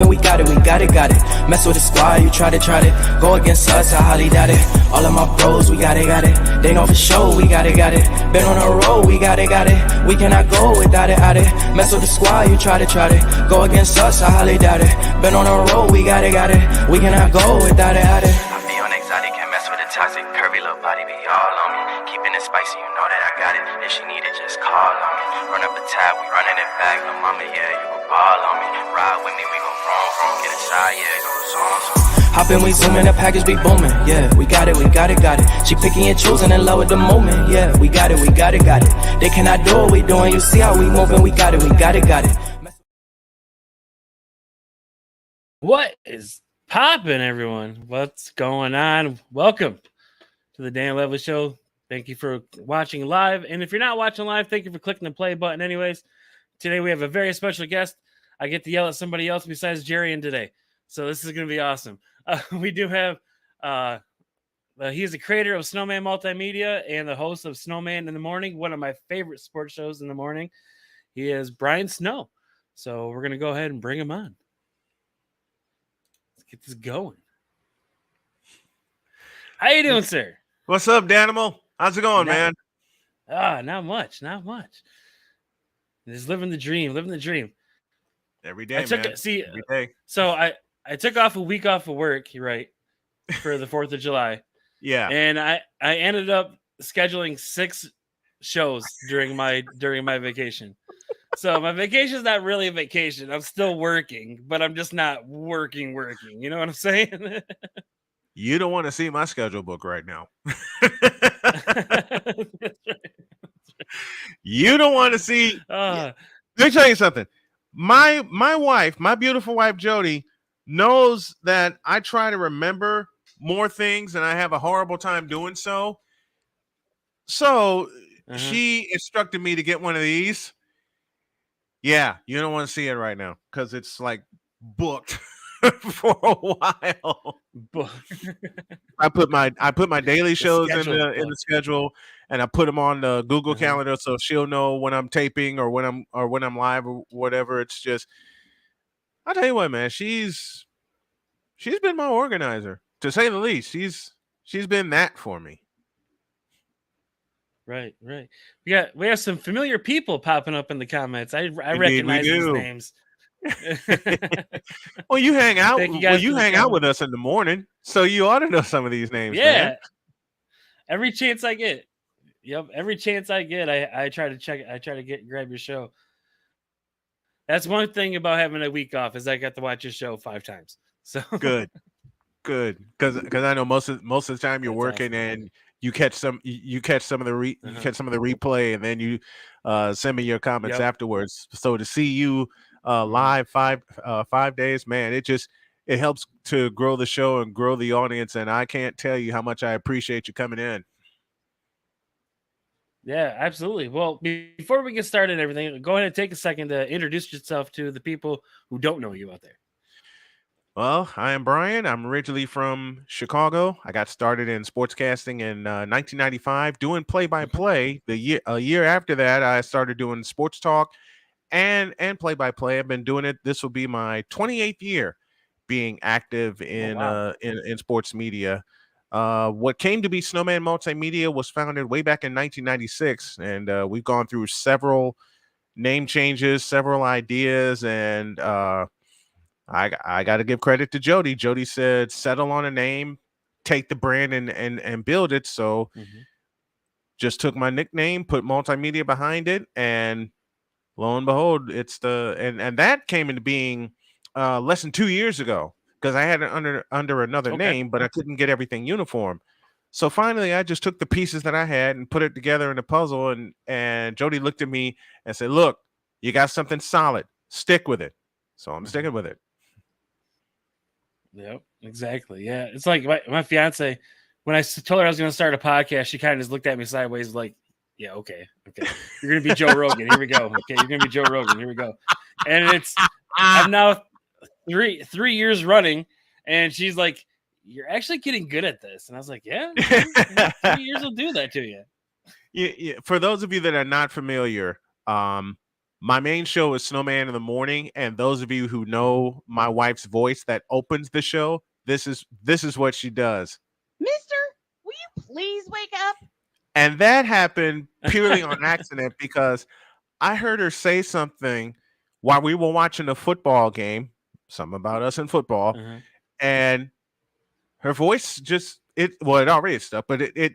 we got it, got it. Mess with the squad, you try to go against us, I highly doubt it. All of my bros, we got it. They know for sure, we got it. Been on a roll, we got it. We cannot go without it, Mess with the squad, you try to go against us, I highly doubt it. Been on a roll, we got it. We cannot go without it, I be on exotic, can't mess with the toxic. Curvy little body be all on me. Keeping it spicy, you know that I got it. If she need it, just call on me. Run up the tab, we running it back. Lil' mama, yeah, you can ball on me. Ride with me, we gon' vroom, get inside, yeah, go zoom. Hop in, we zoom in, the package be booming. Yeah, we got it. She picking and choosing in love with the moment. Yeah, we got it. They cannot do what we doing. You see how we moving, we got it. What is poppin', everyone? What's going on? Welcome to the Dan Levely Show. Thank you for watching live. And if you're not watching live, thank you for clicking the play button. Anyways, today we have a very special guest. I get to yell at somebody else besides Jerry and today. So this is going to be awesome. We do have, he's the creator of Snowman Multimedia and the host of Snowman in the Morning, one of my favorite sports shows in the morning. He is Brian Snow. So we're going to go ahead and bring him on. Let's get this going. How you doing, sir? What's up, Danimal? How's it going, man? Not much. Just living the dream. Every day, Every day. So I took off a week off of work, right, for the 4th of July. Yeah. And I ended up scheduling 6 shows during my vacation. So my vacation is not really a vacation. I'm still working, but I'm just not working. You know what I'm saying? You don't want to see my schedule book right now. You don't want to see. Let me tell you something. My wife, my beautiful wife, Jody, knows that I try to remember more things and I have a horrible time doing so. So she instructed me to get one of these. Yeah, you don't want to see it right now because it's like booked for a while. I put my daily shows in the schedule, and I put them on the Google Calendar so she'll know when I'm taping or when I'm live or whatever. It's just, I'll tell you what, man, she's been my organizer, to say the least. She's been that for me. Right. We have some familiar people popping up in the comments. I recognize these names. Well, you hang out. You hang out with us in the morning, so you ought to know some of these names. Yeah. Man. Every chance I get. Yep. Every chance I get, I try to check. I try to grab your show. That's one thing about having a week off is I got to watch your show 5 times. So good. Because I know most of the time you're working and you catch some of the replay, and then you send me your comments afterwards. So to see you live 5 days, man, it helps to grow the show and grow the audience. And I can't tell you how much I appreciate you coming in. Yeah, absolutely. Well, before we get started and everything, go ahead and take a second to introduce yourself to the people who don't know you out there. Well, I am Brian. I'm originally from Chicago. I got started in sportscasting in 1995, doing play-by-play. A year after that, I started doing sports talk and play-by-play. I've been doing it. This will be my 28th year being active in sports media. What came to be Snowman Multimedia was founded way back in 1996, and we've gone through several name changes, several ideas, and I got to give credit to Jody. Jody said, settle on a name, take the brand and build it. So just took my nickname, put multimedia behind it, and lo and behold, it's and that came into being less than 2 years ago, because I had it under another name, but I couldn't get everything uniform. So finally, I just took the pieces that I had and put it together in a puzzle. And Jody looked at me and said, look, you got something solid. Stick with it. So I'm sticking with it. Yep, exactly. Yeah, it's like my fiance, when I told her I was going to start a podcast, she kind of just looked at me sideways like, yeah, okay. You're going to be Joe Rogan. Here we go. Okay, you're going to be Joe Rogan. Here we go. And I'm now three years running, and she's like, you're actually getting good at this. And I was like, yeah, 3 years will do that to you. Yeah. For those of you that are not familiar, My main show is Snowman in the morning, and those of you who know my wife's voice that opens the show, this is what she does. Mister, will you please wake up? And that happened purely on accident because I heard her say something while we were watching a football game, something about us in football, Uh-huh. and her voice just it already stuck, but it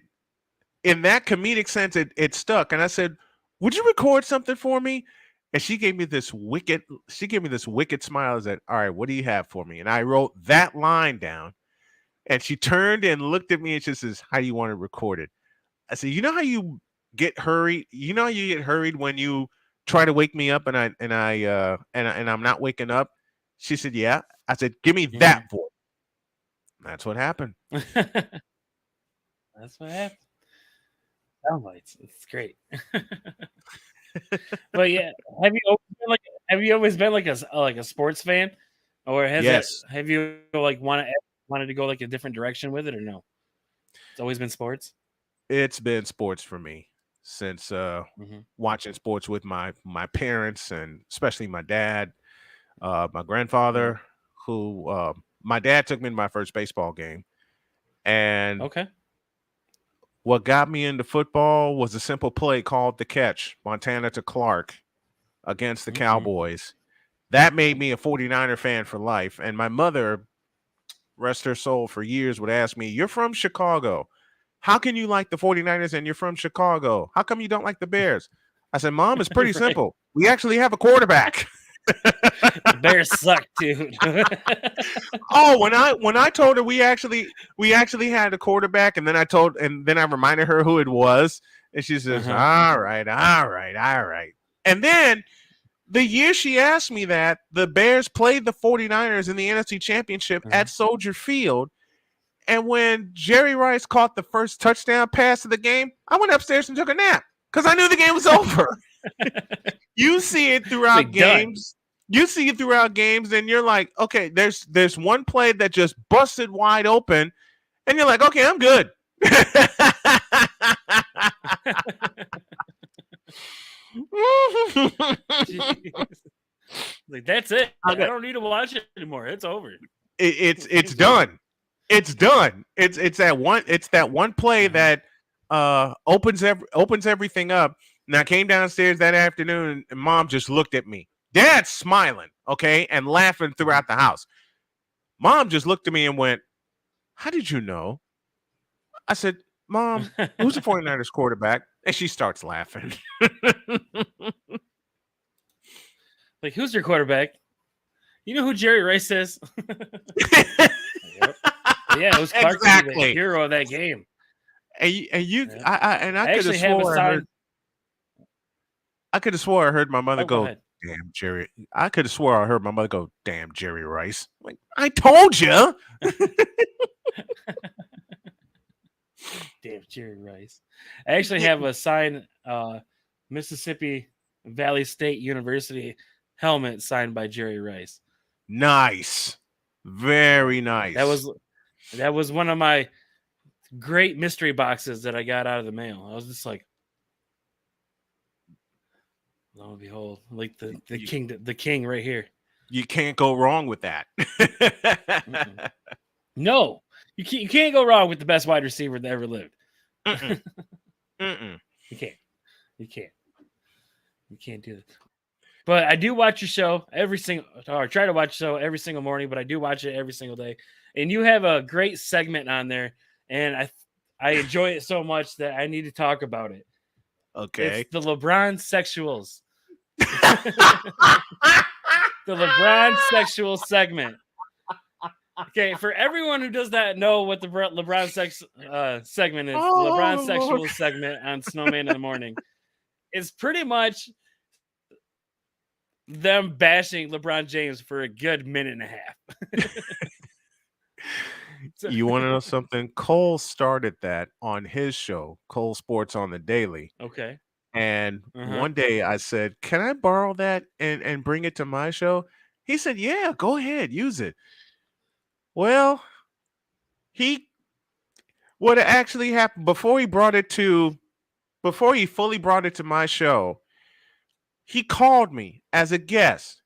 in that comedic sense it stuck. And I said, "Would you record something for me?" And she gave me this wicked smile. I said, "All right, what do you have for me?" And I wrote that line down. And she turned and looked at me and she says, "How do you want it recorded?" I said, "You know how you get hurried? You know how you get hurried when you try to wake me up and I'm not waking up?" She said, "Yeah." I said, "Give me that voice." That's what happened. That's what happened. Sound lights. It's great. But yeah, have you always been like a sports fan, or Yes. have you like wanted to go like a different direction with it, or no? It's always been sports. It's been sports for me since Mm-hmm. watching sports with my parents and especially my dad, my Uh-huh. grandfather, who my dad took me to my first baseball game. And Okay. what got me into football was a simple play called the catch, Montana to Clark against the Mm-hmm. Cowboys. That made me a 49er fan for life. And my mother, rest her soul, for years would ask me, "You're from Chicago. How can you like the 49ers and you're from Chicago? How come you don't like the Bears?" I said, "Mom, it's pretty Right. simple. We actually have a quarterback." The Bears suck, dude. Oh, when I told her we actually had a quarterback, and then I reminded her who it was, and she says, Uh-huh. "All right, all right, all right." And then the year she asked me that, the Bears played the 49ers in the NFC Championship Uh-huh. at Soldier Field. And when Jerry Rice caught the first touchdown pass of the game, I went upstairs and took a nap because I knew the game was over. You see it throughout Like done. games. You see it throughout games, and you're like, okay, there's one play that just busted wide open, and you're like, okay, I'm good. Jeez. Like that's it. I Okay, don't need to watch it anymore. It's over. it's Game's over. done. It's done. It's that one play Uh-huh. that opens everything up. And I came downstairs that afternoon, and Mom just looked at me. Dad's smiling, okay, and laughing throughout the house. Mom just looked at me and went, "How did you know?" I said, "Mom, who's the 49ers quarterback?" And she starts laughing. Like, who's your quarterback? You know who Jerry Rice is? Yep. Yeah, it was Clark to be the Exactly. hero of that game. Yeah. I I could have actually have a swore sign. I heard my mother Oh, go go, ahead. "Damn Jerry." I could have swore I heard my mother go, "Damn Jerry Rice." Like, I told you. Damn, Jerry Rice. I actually have a signed Mississippi Valley State University helmet signed by Jerry Rice. Nice. Very That nice. was one of my great mystery boxes that I got out of the mail. I was just like, lo and behold, like the king right here. You can't go wrong with that. Mm-mm. No, you can't go wrong with the best wide receiver that ever lived. Mm-mm. Mm-mm. You can't. You can't. You can't do it. But I do watch your show or try to watch your show every single morning, but I do watch it every single day. And you have a great segment on there, and I enjoy it so much that I need to talk about it. Okay. It's the LeBron sexuals. The LeBron sexual segment. Okay, for everyone who does not know what the LeBron segment is, the LeBron Oh, sexual Lord. segment on Snowman in the morning is pretty much them bashing LeBron James for a good minute and a half. So- You want to know something? Cole started that on his show, Cole Sports on the Daily. okay. And Uh-huh. one day I said, "Can I borrow that and bring it to my show?" He said, "Yeah, go ahead, use it." Well, he what actually happened before he fully brought it to my show, he called me as a guest.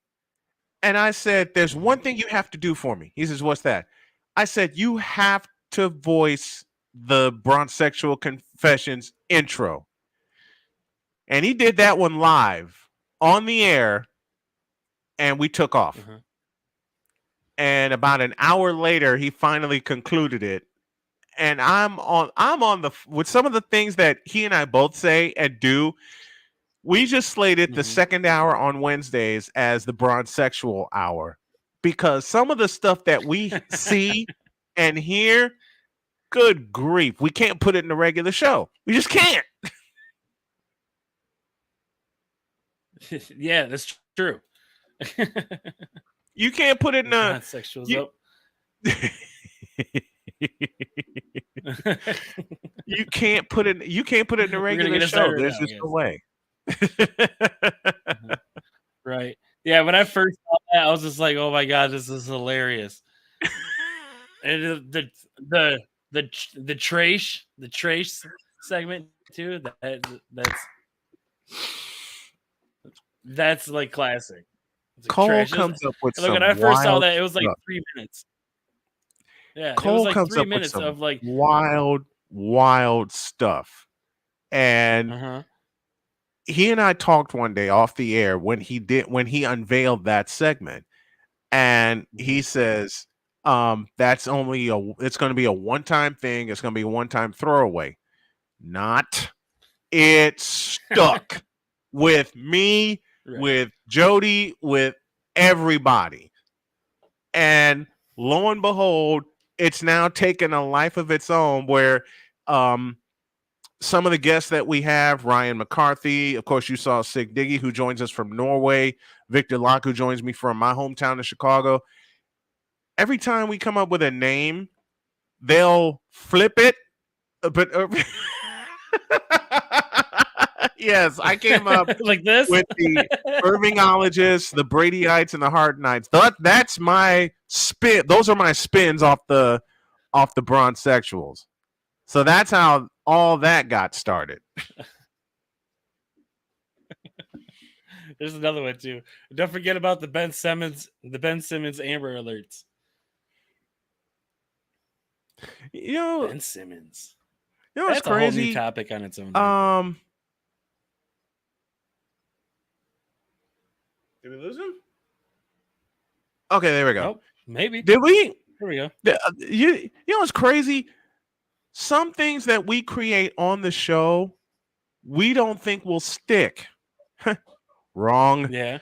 And I said, there's one thing you have to do for me. He says, what's that? I said, you have to voice the Bronxexual Confessions intro. And he did that one live on the air, and we took off. Uh-huh. And about an hour later, he finally concluded it. And I'm on the with some of the things that he and I both say and do. We just slated the second hour on Wednesdays as the Bronxexual hour because some of the stuff that we see and hear, good grief, we can't put it in the regular show. We just can't. Yeah, that's true. You can't put it in a Bronxexuals you- up. you can't put it in the regular get show. started There's now, just yes. no way. Right. Yeah, when I first saw that, I was just like, "Oh my god, this is hilarious!" And the trace segment too. That's like classic. It's like Cole trash. comes up with Look, some when I first saw wild that, it was like stuff. 3 minutes. Yeah, it Cole was like comes 3 up with minutes some of like, wild stuff. And he and I talked one day off the air when he unveiled that segment. And he says, it's going to be a one-time thing. It's going to be a one-time throwaway. Not. It stuck with me, right. with Jody, with everybody. And lo and behold, it's now taken a life of its own where some of the guests that we have, Ryan McCarthy, of course, you saw Sig Diggy, who joins us from Norway, Victor Locke, who joins me from my hometown of Chicago. Every time we come up with a name, they'll flip it. But yes, I came up like this with the Irvingologists, the Bradyites, and the Hardenites. That's my spin. Those are my spins off the Bronxexuals. So that's how all that got started. There's another one too. Don't forget about the Ben Simmons Amber Alerts. You know, Ben Simmons. what's That's a whole crazy? new topic on its own. Did we lose him? Okay, there we go. Nope, maybe. Did we? Here we go. You know what's crazy? Some things that we create on the show, we don't think will stick. Wrong. Yeah.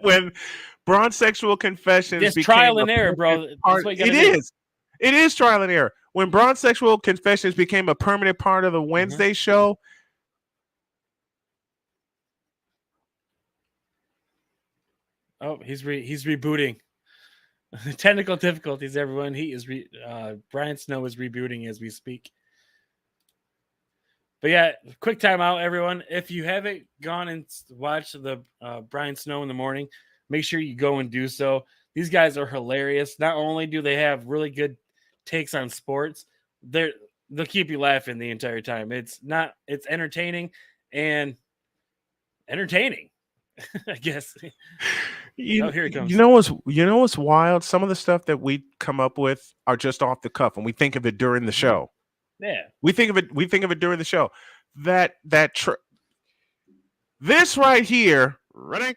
When Bronxexual Confessions It's became trial a and error, bro. permanent That's part- what you gotta it do. is. It is trial and error. When Bronxexual Confessions became a permanent part of the Wednesday show, Oh, he's rebooting. Technical difficulties, everyone. He is Brian Snow is rebooting as we speak. But yeah, quick timeout, everyone. If you haven't gone and watched the Brian Snow in the morning, make sure you go and do so. These guys are hilarious. Not only do they have really good takes on sports, they'll keep you laughing the entire time. It's entertaining and entertaining, I guess. Here it comes. You know what's wild? Some of the stuff that we come up with are just off the cuff, and we think of it during the show. Yeah, we think of it during the show. This right here, ready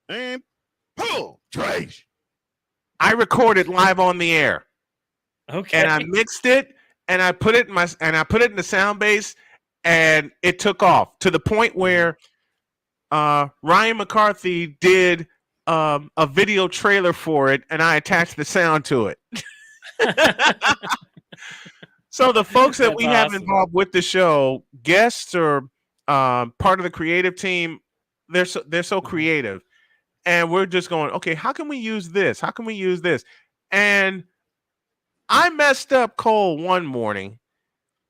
and pull, Trace. I recorded live on the air. Okay. And I mixed it, and I put it in the sound base, and it took off to the point where Ryan McCarthy did a video trailer for it, and I attached the sound to it. So the folks that we have involved with the show, guests or part of the creative team, they're so creative, and we're just going, okay, how can we use this? How can we use this? And I messed up Cole one morning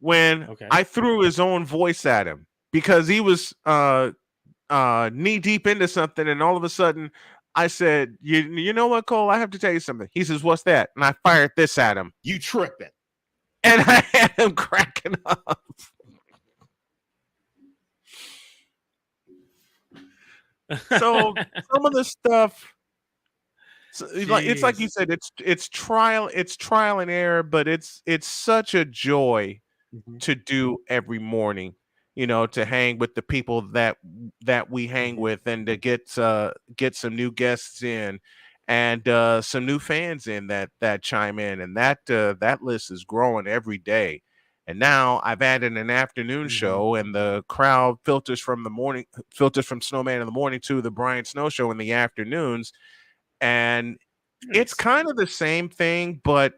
when I threw his own voice at him because he was knee deep into something, and all of a sudden I said, you know what, Cole, I have to tell you something. He says, what's that? And I fired this at him. You tripping. And I had him cracking up. So some of the stuff, it's like you Jeez. said, it's trial and error, but it's such a joy Mhm, to do every morning, to hang with the people that we hang mhm, with, and to get some new guests in, and some new fans in that chime in, and that list is growing every day. And now I've added an afternoon mhm. show, and the crowd filters from Snowman in the morning to the Brian Snow Show in the afternoons. And it's Nice. kind of the same thing, but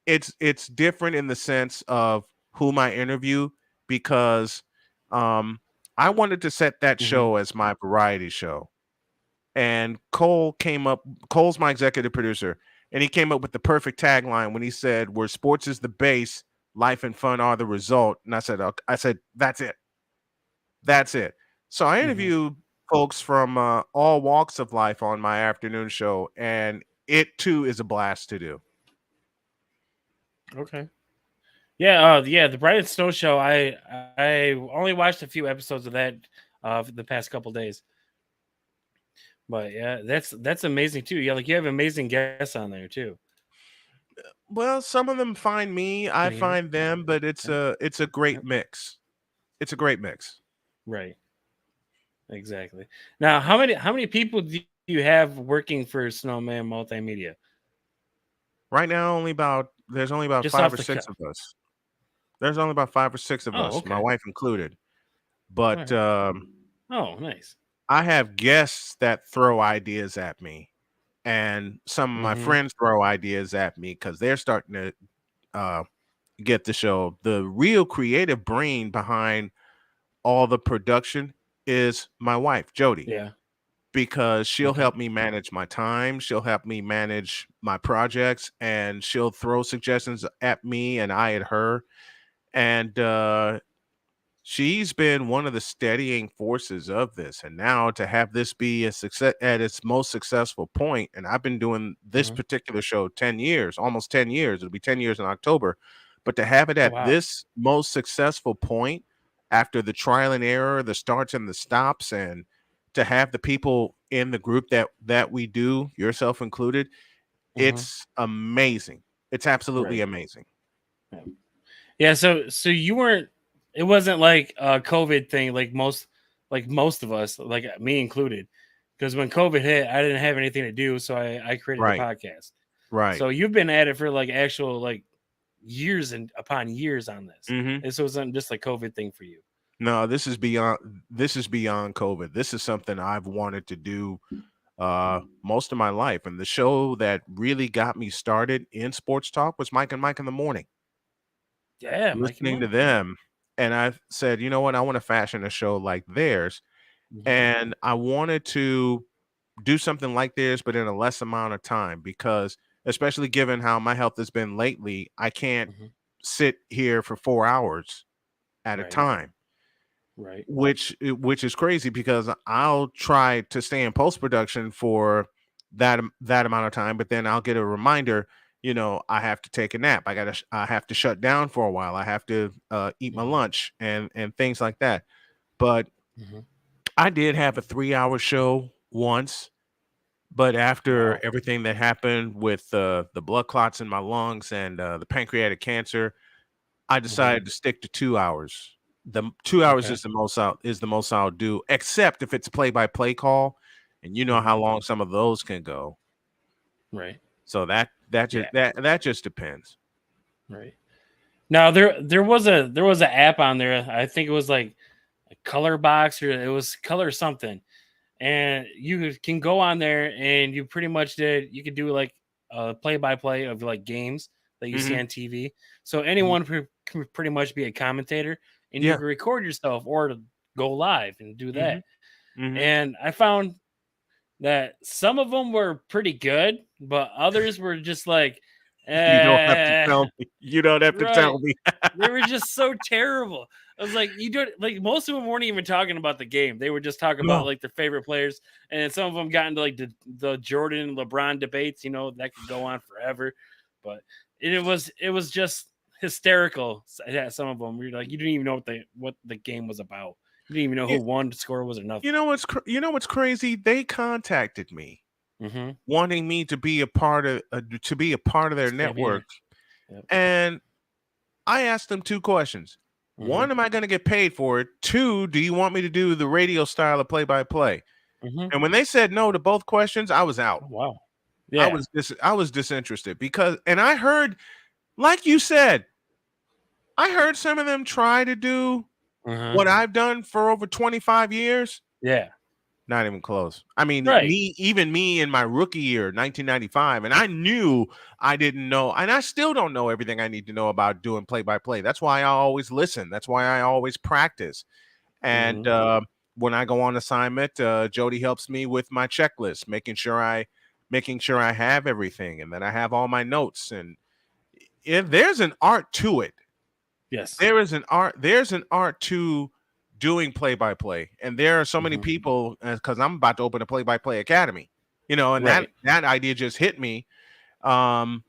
it's different in the sense of whom I interview, because um I wanted to set that Mhm, show as my variety show. And Cole's my executive producer, and he came up with the perfect tagline when he said, "Where sports is the base, life and fun are the result." And I said, "That's it. That's it." So I mhm. interview folks from all walks of life on my afternoon show, and it too is a blast to do. Okay. Yeah, yeah, the Brian Snow Show. I only watched a few episodes of that the past couple days. But yeah, that's amazing too. Yeah, like you have amazing guests on there too. Well, some of them find me, I Can you hear me? find them, but Yep, it's a great yep. mix. It's a great mix. Right. Exactly. Now, how many people do you have working for Snowman Multimedia? Right now, there's only about Just five off or the six cuff. of us. There's only about 5 or 6 of Oh, us, my okay. wife included. All But right. Oh, nice. I have guests that throw ideas at me, and some of my Mm-hmm. friends throw ideas at me because they're starting to uh, get the show. The real creative brain behind all the production is my wife, Jody, Yeah. because she'll Okay. help me manage my time. She'll help me manage my projects, and she'll throw suggestions at me and I at her. And she's been one of the steadying forces of this. And now to have this be a success at its most successful point, and I've been doing this Uh-huh. particular show 10 years, almost 10 years. It'll be 10 years in October. But to have it Oh, at wow. this most successful point, after the trial and error, the starts and the stops, and to have the people in the group that we do, yourself included, Uh-huh. it's amazing. It's absolutely Right. amazing. Yeah. Yeah. So you weren't. It wasn't like a COVID thing, like most of us, like me included. Because when COVID hit, I didn't have anything to do, so I created a Right. podcast. Right. So you've been at it for like actual like years and upon years on this. Mhm. This wasn't just a COVID thing for you. No, this is beyond COVID. This is something I've wanted to do most of my life. And the show that really got me started in sports talk was Mike and Mike in the morning. Yeah, Mike and Listening to Mike. Yeah. them, and I said, you know what, I want to fashion a show like theirs. Hmm. And I wanted to do something like theirs, but in a less amount of time, because especially given how my health has been lately, I can't Hmm. sit here for 4 hours at a Right. time. Right. Which is crazy, because I'll try to stay in post production for that amount of time, but then I'll get a reminder, I have to take a nap. I have to shut down for a while. I have to eat my Hmm. lunch and things like that. But Hmm. I did have a 3 hour show once, but after Wow. everything that happened with the blood clots in my lungs and the pancreatic cancer, I Hmm. decided to stick to 2 hours. The 2 hours Okay. is the most I'll do, except if it's play-by-play call, and you know Hmm. how long some of those can go. Right. So that Yeah. just that just depends. Right. Now there was an app on there. I think it was like a Color Box, or it was Color something, and you can go on there and you pretty much you could do like a play by play of like games that you see Mhm, on TV. So mhm. anyone can pretty much be a commentator, and you Yeah. can record yourself or to go live and do that. Mhm, mhm. And I found that some of them were pretty good, but others were just like, You don't have to eh, tell me. You don't have to right. tell me. They were just so terrible. I was like, you don't like most of them weren't even talking about the game. They were just talking about No. like their favorite players, and some of them got into like the Jordan and LeBron debates. That could go on forever, but it was just hysterical. Yeah, some of them you're like you didn't even know what the game was about. You didn't even know who won, the score was, or nothing. You know what's crazy? They contacted me Mm-hmm. wanting me to be a part of their network, Yep. and I asked them 2 questions. Mm-hmm. 1, am I going to get paid for it? 2, do you want me to do the radio style of play-by-play? Mm-hmm. And when they said no to both questions, I was out. Oh, wow. Yeah. I was disinterested because, and I heard, like you said, I heard some of them try to do what I've done for over 25 years. Yeah. Not even close. I mean, Right. me in my rookie year, 1995, and I knew I didn't know, and I still don't know everything I need to know about doing play-by-play. That's why I always listen. That's why I always practice. And when I go on assignment, Jody helps me with my checklist, making sure I have everything, and then I have all my notes. And there's an art to it. Yes. There's an art to doing play-by-play, and there are so many people, because I'm about to open a play-by-play academy, and Right. that idea just hit me. Someone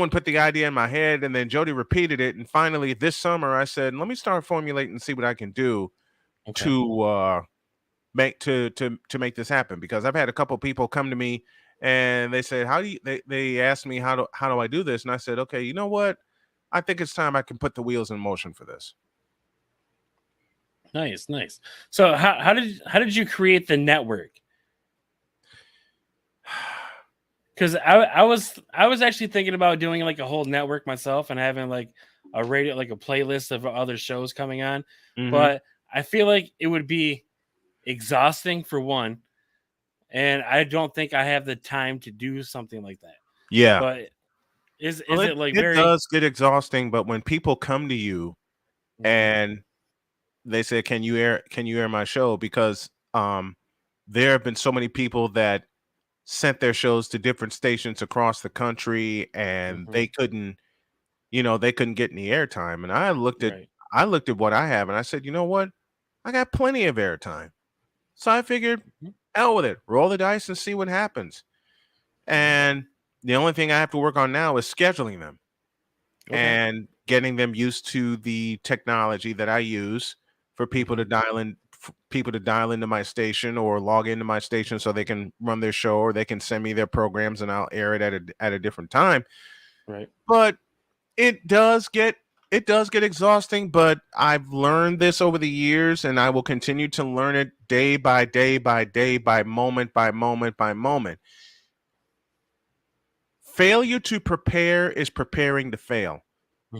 put the idea in my head, and then Jody repeated it, and finally this summer I said, let me start formulating and see what I can do to make this happen, because I've had a couple people come to me and they said, they asked me how do I do this, and I said, okay, you know what, I think it's time I can put the wheels in motion for this. Nice. So how did you create the network? Because I was actually thinking about doing like a whole network myself and having like a radio, like a playlist of other shows coming on. But I feel like it would be exhausting for one, and I don't think I have the time to do something like that. Yeah. But it it does get exhausting, but when people come to you and they say, can you air my show? Because there have been so many people that sent their shows to different stations across the country, and they couldn't get any airtime. And I looked at what I have, and I said, you know what? I got plenty of airtime. So I figured, hell with it, roll the dice and see what happens. And the only thing I have to work on now is scheduling them and getting them used to the technology that I use for people to dial into my station or log into my station so they can run their show, or they can send me their programs and I'll air it at a different time. Right. But it does get exhausting, but I've learned this over the years, and I will continue to learn it day by day by day, by moment by moment by moment. Failure to prepare is preparing to fail.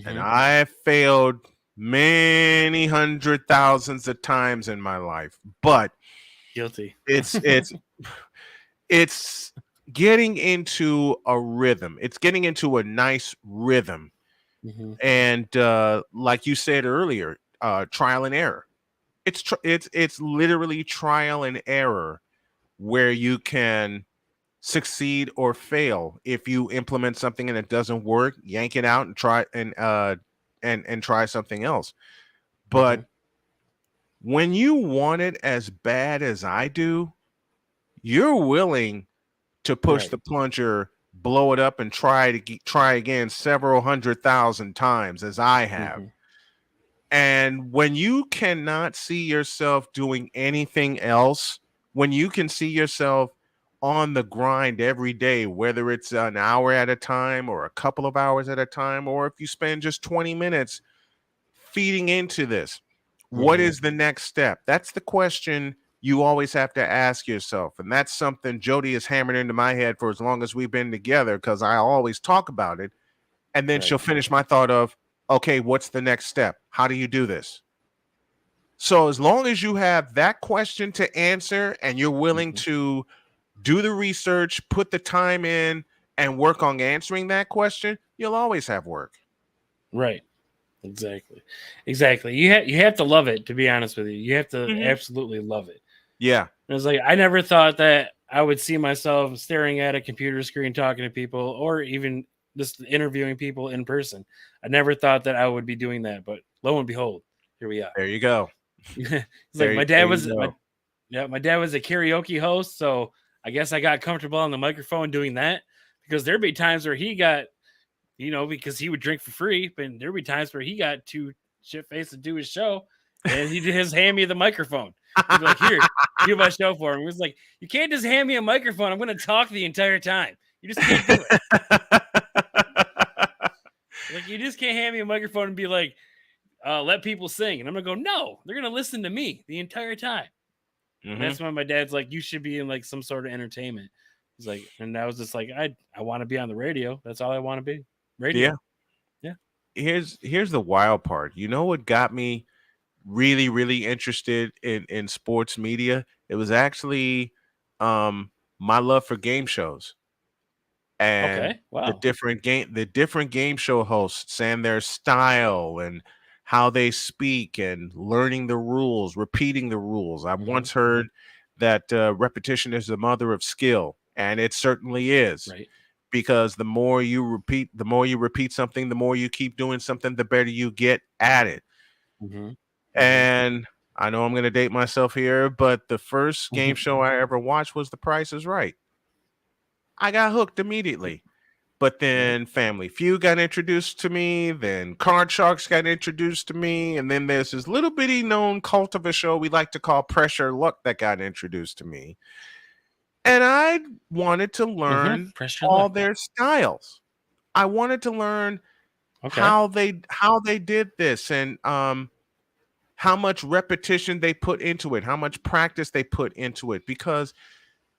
And I failed many hundred thousands of times in my life, but guilty. It's getting into a rhythm. It's getting into a nice rhythm. And like you said earlier, trial and error. It's literally trial and error, where you can succeed or fail. If you implement something and it doesn't work, yank it out and try and try something else. But when you want it as bad as I do, you're willing to push the plunger, blow it up, and try again several 100,000 times, as I have. And when you cannot see yourself doing anything else, when you can see yourself on the grind every day, whether it's an hour at a time or a couple of hours at a time, or if you spend just 20 minutes feeding into this, what is the next step? That's the question you always have to ask yourself. And that's something Jody has hammered into my head for as long as we've been together, because I always talk about it. And then she'll finish my thought of, okay, what's the next step? How do you do this? So as long as you have that question to answer and you're willing to do the research, put the time in, and work on answering that question, you'll always have work. Right. Exactly. You have to love it, to be honest with you. You have to absolutely love it. Yeah. And it's like, I never thought that I would see myself staring at a computer screen, talking to people, or even just interviewing people in person. I never thought that I would be doing that, but lo and behold, here we are. There you go. It's like my dad was a karaoke host, so I guess I got comfortable on the microphone doing that, because there'd be times where he got, because he would drink for free, but there'd be times where he got too shit-faced to do his show, And he just hand me the microphone. He's like, here, do my show for him. He was like, you can't just hand me a microphone. I'm going to talk the entire time. You just can't do it. Like, you just can't hand me a microphone and be like, let people sing. And I'm going to go, no, they're going to listen to me the entire time. And that's when my dad's like, you should be in like some sort of entertainment. He's like, and I was just like, I want to be on the radio. That's all I want to be. Radio. Yeah. Here's the wild part. You know what got me really, really interested in sports media? It was actually my love for game shows. And Okay. Wow. the different game show hosts and their style and how they speak and learning the rules, repeating the rules. I've once heard that repetition is the mother of skill, and it certainly is. Right. Because the more you repeat something, the more you keep doing something, the better you get at it. And I know I'm going to date myself here, but the first game show I ever watched was The Price is Right. I got hooked immediately. But then Family Feud got introduced to me. Then Card Sharks got introduced to me. And then there's this little bitty known cult of a show we like to call Pressure Luck that got introduced to me. And I wanted to learn all their styles. I wanted to learn how they did this and how much repetition they put into it, how much practice they put into it, because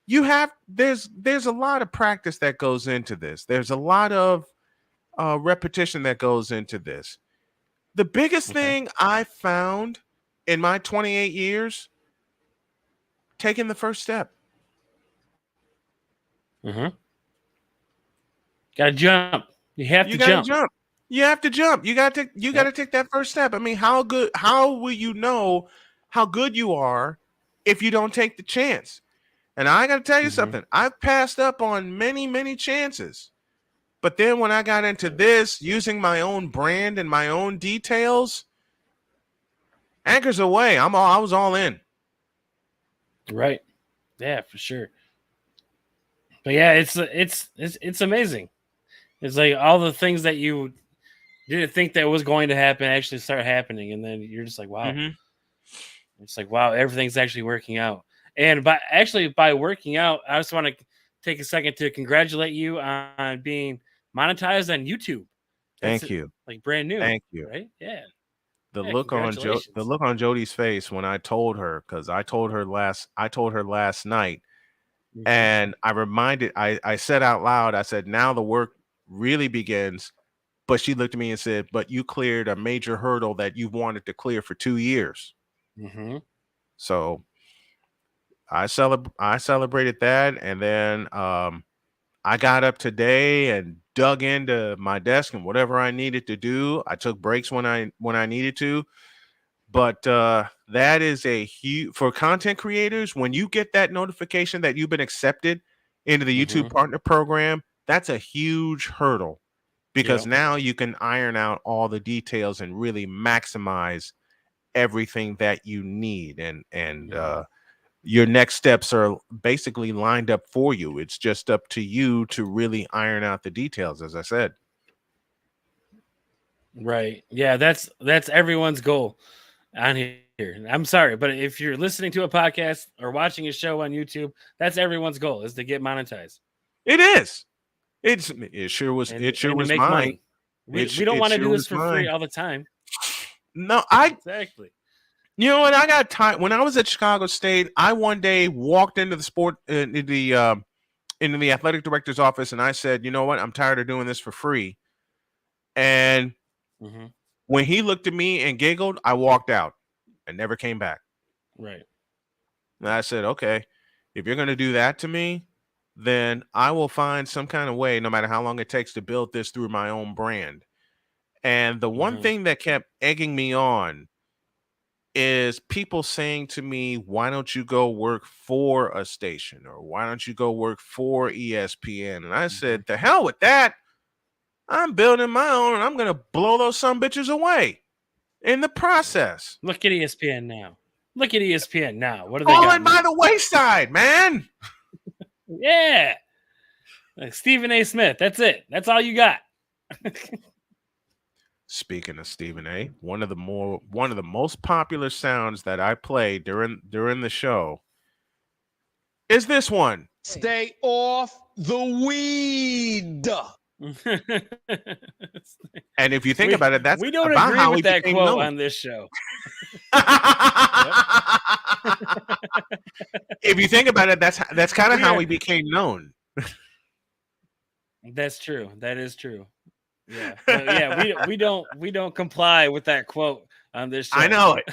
there's a lot of practice that goes into this. There's a lot of repetition that goes into this. The biggest thing I found in my 28 years, taking the first step. Gotta jump. You have to jump. You have to jump. You got to take that first step. I mean, how will you know how good you are if you don't take the chance? And I got to tell you something. I've passed up on many, many chances. But then when I got into this, using my own brand and my own details, anchors away. I was all in. Right. Yeah, for sure. But yeah, it's amazing. It's like all the things that you didn't think that was going to happen actually start happening, and then you're just like, wow. It's like, wow, everything's actually working out. And by working out, I just want to take a second to congratulate you on being monetized on YouTube. Thank you. Like brand new. Thank you. Right? Yeah. The look on Jody's face when I told her, because I told her last night, and I said out loud, I said, now the work really begins. But she looked at me and said, but you cleared a major hurdle that you've wanted to clear for 2 years. So I celebrated that. And then I got up today and dug into my desk and whatever I needed to do. I took breaks when I needed to. But that is a huge, for content creators, when you get that notification that you've been accepted into the YouTube Partner Program, that's a huge hurdle, because now you can iron out all the details and really maximize everything that you need. And your next steps are basically lined up for you. It's just up to you to really iron out the details, as I said. Right. Yeah, that's everyone's goal on here. I'm sorry, but if you're listening to a podcast or watching a show on YouTube, that's everyone's goal, is to get monetized. It is. It sure was mine. Money. We don't want to do this for free all the time. No, exactly. You know what? I got time. When I was at Chicago State, I one day walked into the athletic director's office, and I said, you know what? I'm tired of doing this for free. And when he looked at me and giggled, I walked out and never came back. Right. And I said, okay, if you're going to do that to me, then I will find some kind of way, no matter how long it takes, to build this through my own brand. And the one thing that kept egging me on is people saying to me, why don't you go work for a station, or why don't you go work for ESPN? And I said, the hell with that. I'm building my own, and I'm going to blow those some bitches away in the process. Look at ESPN now. What do they falling by the wayside, man? Yeah. Like Stephen A. Smith. That's it. That's all you got. Speaking of Stephen A, one of the most popular sounds that I play during the show is this one. Stay off the weed. And if you think about it, that's we don't about agree how with he that became quote known. on this show. If you think about it, that's kind of how he became known. That's true. That is true. Yeah, but yeah, we don't comply with that quote on this show. I know it.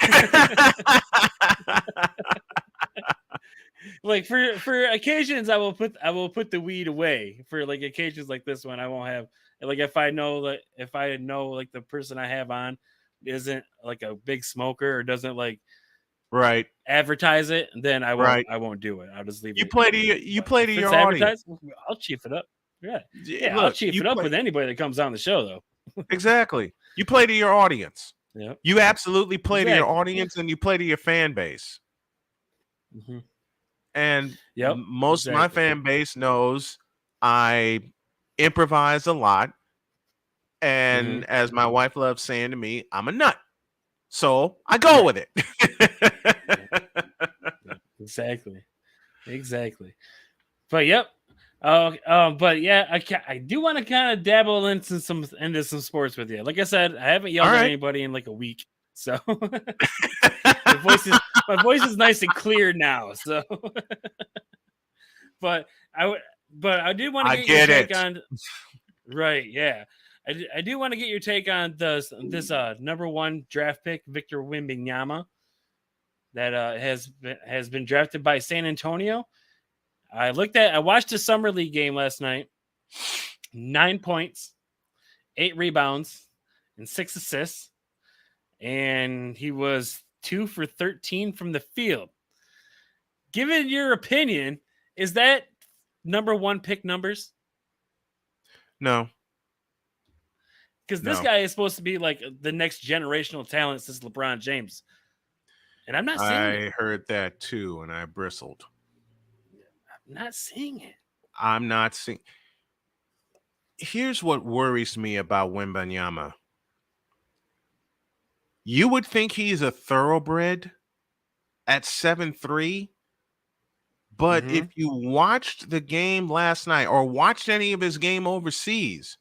Like for occasions, I will put the weed away. For like occasions like this one, I won't have. Like if I know like the person I have on isn't like a big smoker or doesn't like right advertise it, then I won't Right. I won't do it. I'll just leave You it. play to If your it's audience. advertised, I'll chief it up. Yeah, Look, I'll chief you it up play- with anybody that comes on the show though. Exactly. You play to your audience. Yeah. You absolutely play to your Exactly. audience, and you play to your fan base. Mm-hmm. And Yep, most of my exactly. fan base knows I improvise a lot. And as my wife loves saying to me, I'm a nut. So I go with it. Exactly. But yep. But yeah, I do want to kind of dabble into some sports with you. Like I said, I haven't yelled All at right. anybody in like a week, so my voice is nice and clear now. So, but I did want to get your take on. Right, yeah, I do want to get your take on this number one draft pick Victor Wembanyama that has been drafted by San Antonio. I watched the summer league game last night. 9 points, 8 rebounds, and 6 assists. And he was 2 for 13 from the field. Given your opinion, is that number one pick numbers? No. Because this guy is supposed to be like the next generational talent since LeBron James. And I'm not seeing it. I heard that too, and I bristled. Not seeing it. I'm not seeing. Here's what worries me about Wembanyama. You would think he's a thoroughbred at 7'3", but if you watched the game last night or watched any of his game overseas,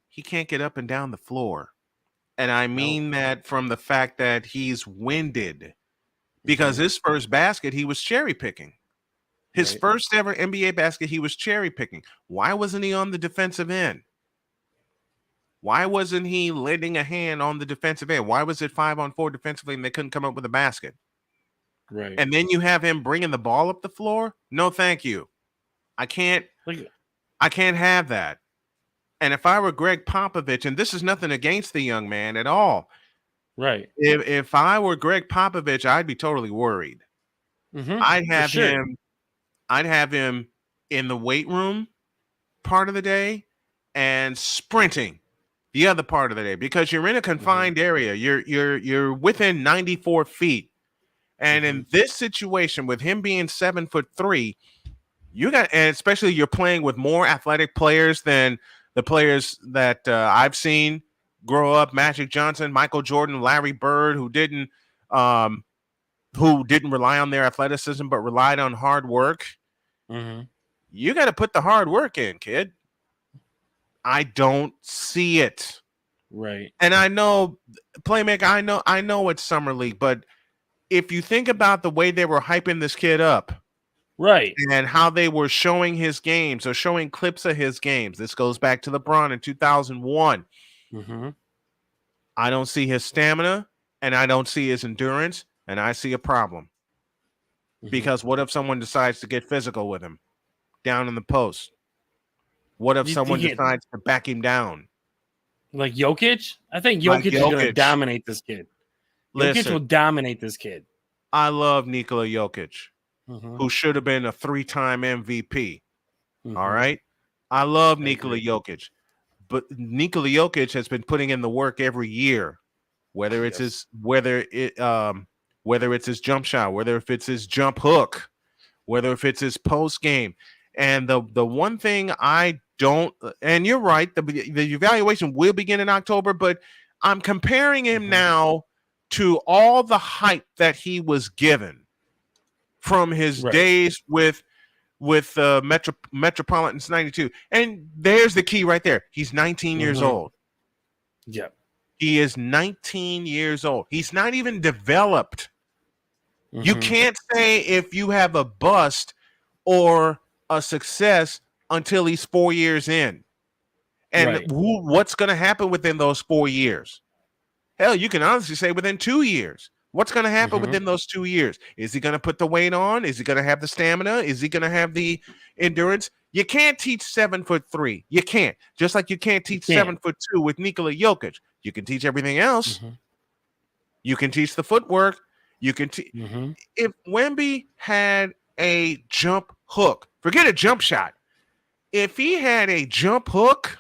he can't get up and down the floor. And I mean that from the fact that he's winded, because his first basket, he was cherry picking. His first ever NBA basket, he was cherry picking. Why wasn't he on the defensive end? Why wasn't he lending a hand on the defensive end? Why was it 5-on-4 defensively and they couldn't come up with a basket? Right. And then you have him bringing the ball up the floor? No, thank you. I can't have that. And if I were Greg Popovich, and this is nothing against the young man at all. Right. If I were Greg Popovich, I'd be totally worried. I'd have him in the weight room part of the day and sprinting the other part of the day, because you're in a confined area. You're within 94 feet. And in this situation, with him being 7'3", and especially you're playing with more athletic players than the players that I've seen grow up: Magic Johnson, Michael Jordan, Larry Bird, who didn't rely on their athleticism but relied on hard work. You got to put the hard work in, kid. I don't see it. Right. And I know, playmaker, I know it's summer league, but if you think about the way they were hyping this kid up, right, and how they were showing his games or showing clips of his games, this goes back to LeBron in 2001. I don't see his stamina, and I don't see his endurance, and I see a problem. Because what if someone decides to get physical with him down in the post? What if someone decides to back him down? Like Jokic? I think Jokic is going to dominate this kid. Jokic will dominate this kid. I love Nikola Jokic, who should have been a 3-time MVP. All right? I love Nikola Jokic. But Nikola Jokic has been putting in the work every year, whether it's his jump shot, whether if it's his jump hook, whether if it's his post game. And the one thing I don't, and you're right, the evaluation will begin in October, but I'm comparing him now to all the hype that he was given from his days with Metropolitans 92. And there's the key right there. He's 19 years old. Yep. He is 19 years old. He's not even developed. You can't say if you have a bust or a success until he's 4 years in. And what's going to happen within those 4 years? Hell, you can honestly say within 2 years. What's going to happen within those 2 years? Is he going to put the weight on? Is he going to have the stamina? Is he going to have the endurance? You can't teach 7'3". You can't. Just like you can't teach 7'2" with Nikola Jokic. You can teach everything else. You can teach the footwork. You can teach. If Wemby had a jump hook, forget a jump shot. If he had a jump hook,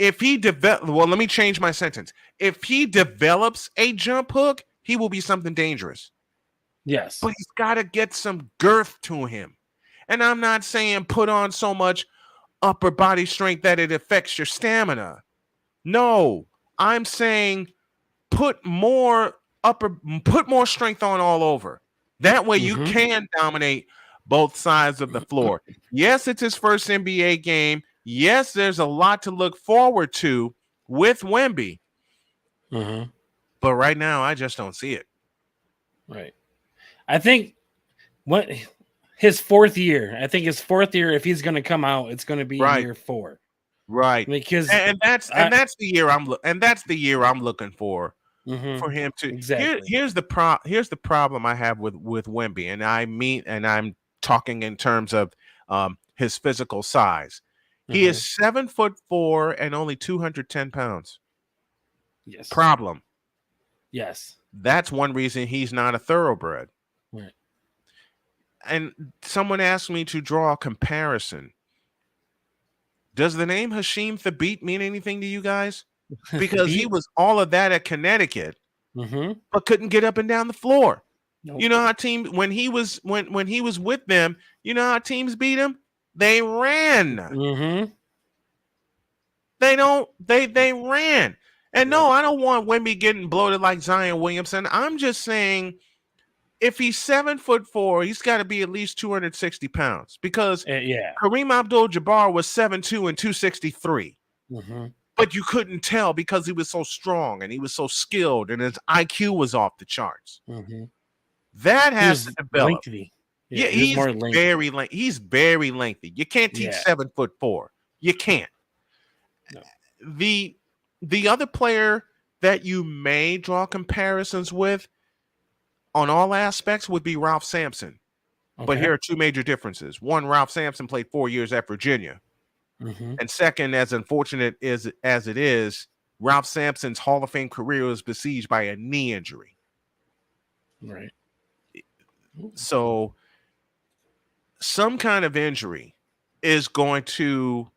if he let me change my sentence. If he develops a jump hook, he will be something dangerous. Yes. But he's got to get some girth to him. And I'm not saying put on so much upper body strength that it affects your stamina. No, I'm saying put more strength on all over. That way you can dominate both sides of the floor. Yes, it's his first NBA game. Yes, there's a lot to look forward to with Wemby. But right now, I just don't see it. Right. I think his fourth year, if he's going to come out, it's going to be year 4. Right. Because that's the year I'm looking for him to. Exactly. Here's the problem I have with Wemby, and I'm talking in terms of his physical size. He is 7'4" and only 210 pounds. Yes. Problem. Yes. That's one reason he's not a thoroughbred. Right. And someone asked me to draw a comparison. Does the name Hasheem Thabeet mean anything to you guys? Because he was all of that at Connecticut, but couldn't get up and down the floor. Nope. You know how when he was with them, you know how teams beat him? They ran. They ran. And no, I don't want Wemby getting bloated like Zion Williamson. I'm just saying if he's 7'4", he's got to be at least 260 pounds because Kareem Abdul-Jabbar was 7'2" and 263. But you couldn't tell because he was so strong and he was so skilled and his IQ was off the charts. That has to develop. Lengthy. Yeah, he's very lengthy. He's very lengthy. You can't teach 7'4". You can't. No. The other player that you may draw comparisons with on all aspects would be Ralph Sampson. Okay. But here are two major differences. One, Ralph Sampson played 4 years at Virginia. And second, as unfortunate as it is, Ralph Sampson's Hall of Fame career was besieged by a knee injury. Right. So some kind of injury is going to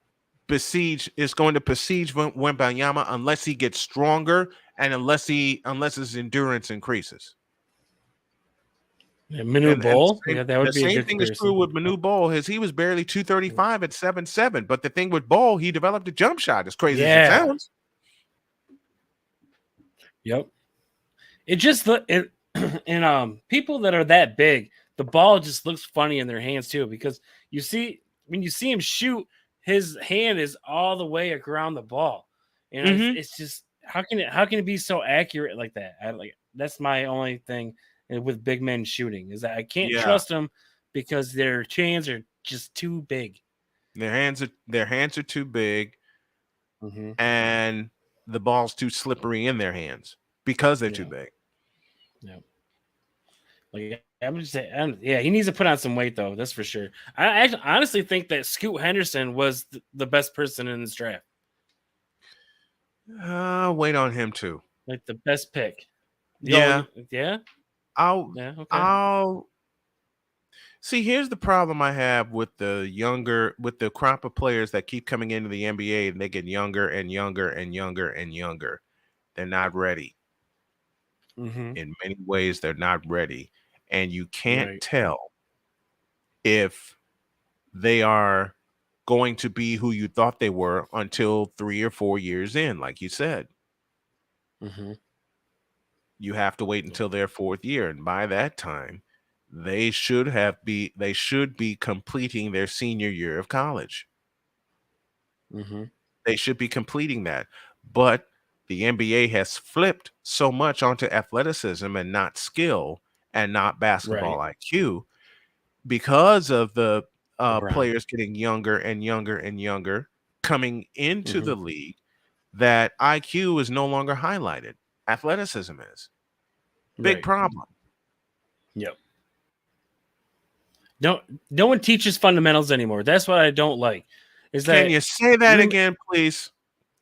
besiege Wembanyama unless he gets stronger and unless his endurance increases. Manu Bol, that would be the a same good thing comparison. is true with Manu Bol. He was barely 235 at 7'7", but the thing with Bol, he developed a jump shot. As crazy as it sounds. Yep. It just and people that are that big, the ball just looks funny in their hands too, because when you see him shoot, his hand is all the way around the ball. And it's just how can it be so accurate like that? That's my only thing with big men shooting is that I can't trust them because their hands are just too big. Their hands are too big, and the ball's too slippery in their hands because they're too big. Yeah. Like I'm just saying, he needs to put on some weight though. That's for sure. I honestly think that Scoot Henderson was the best person in this draft. Wait on him too. Like the best pick. Yeah. Yeah. I'll see. Here's the problem I have with the crop of players that keep coming into the NBA and they get younger and younger and younger and younger. They're not ready. In many ways, they're not ready, and you can't tell if they are going to be who you thought they were until 3 or 4 years in, like you said. Mm-hmm. You have to wait until their 4th year, and by that time, they should be completing their senior year of college. Mm-hmm. They should be completing that. But the NBA has flipped so much onto athleticism and not skill and not basketball IQ because of the LeBron. players getting younger and younger and younger coming into Mm-hmm. the league, that IQ is no longer highlighted. Athleticism is. Big Right. problem. Yep. No one teaches fundamentals anymore. That's what I don't like. Is that Can you say that again, please?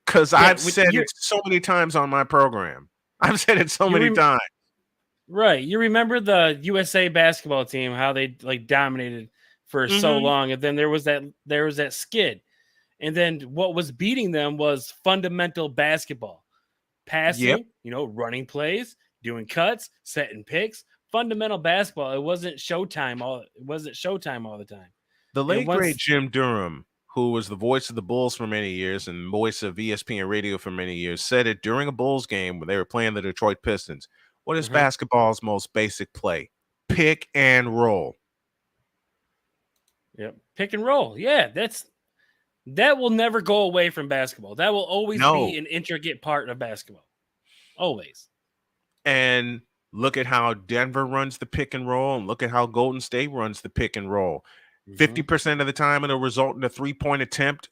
Because I've said it so many times on my program. I've said it so many times. Right. You remember the USA basketball team, how they like dominated for so long, and then there was that skid. And then what was beating them was fundamental basketball. Passing, running plays, doing cuts, setting picks, fundamental basketball. It wasn't Showtime all the time. The late great Jim Durham, who was the voice of the Bulls for many years and voice of ESPN radio for many years, said it during a Bulls game when they were playing the Detroit Pistons. What is basketball's most basic play? Pick and roll. Yep. Pick and roll. Yeah, that will never go away from basketball. That will always be an intricate part of basketball. Always. And look at how Denver runs the pick and roll, and look at how Golden State runs the pick and roll. 50% of the time it'll result in a 3-point attempt.